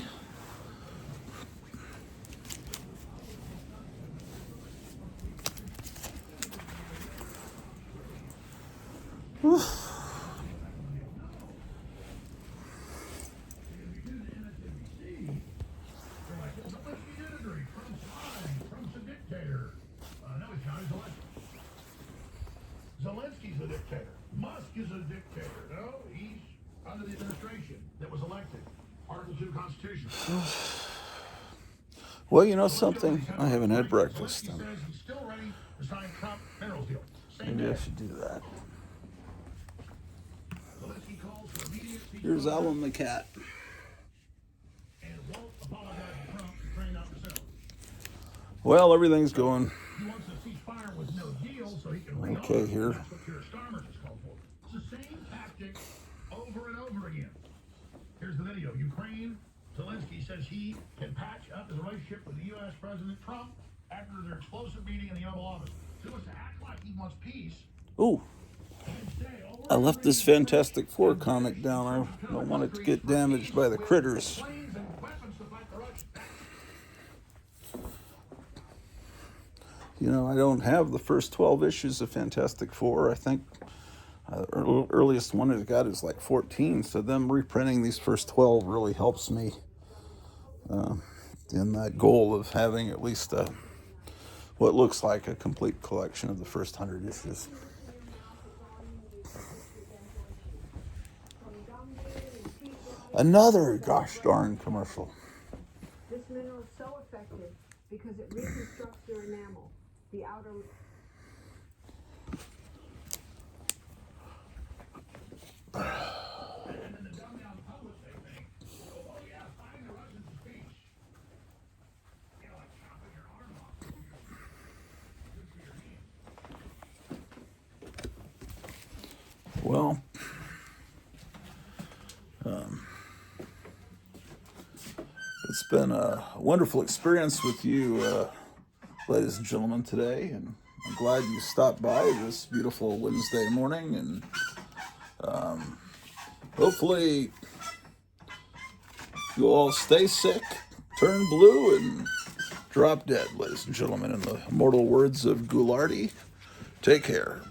Speaker 5: Zelensky's a dictator. Musk is a dictator. No, he's under the administration that was elected. Article 2 Constitution.
Speaker 1: Well, you know something? I haven't had breakfast.
Speaker 5: Zelensky says he's still ready to sign Trump minerals deal.
Speaker 1: Maybe I should do that.
Speaker 5: Zelensky calls for immediate ceasefire
Speaker 1: Here's Alan the cat.
Speaker 5: and won't apologize to Trump for carrying out the sale.
Speaker 1: Well, everything's going
Speaker 5: He wants a ceasefire with no deal so he can read
Speaker 1: okay here.
Speaker 5: That's what Keir Starmer has called for. It's the same tactic over and over again. Here's the video. Ukraine, Zelensky says he can patch up his relationship with the U.S. President Trump after their explosive meeting in the Oval Office. He wants to act like he wants peace.
Speaker 1: Ooh, I left this Fantastic Four comic down. I don't want it to get damaged by the critters.
Speaker 5: Planes and weapons to fight the Russians.
Speaker 1: You know, I don't have the first 12 issues of Fantastic Four. I think earliest one I got is like 14. So them reprinting these first 12 really helps me in that goal of having at least what looks like a complete collection of the first 100 issues. Another gosh darn commercial.
Speaker 3: This mineral is so effective because it reconstructs your enamel, the outer.
Speaker 5: And then the dumb-down public, they think, oh yeah, find the Russians a speech. You know, like chopping your arm off. Good for your hand.
Speaker 1: Well, It's been a wonderful experience with you, ladies and gentlemen, today, and I'm glad you stopped by this beautiful Wednesday morning, and hopefully you all stay sick, turn blue, and drop dead, ladies and gentlemen. In the immortal words of Ghoulardi, take care.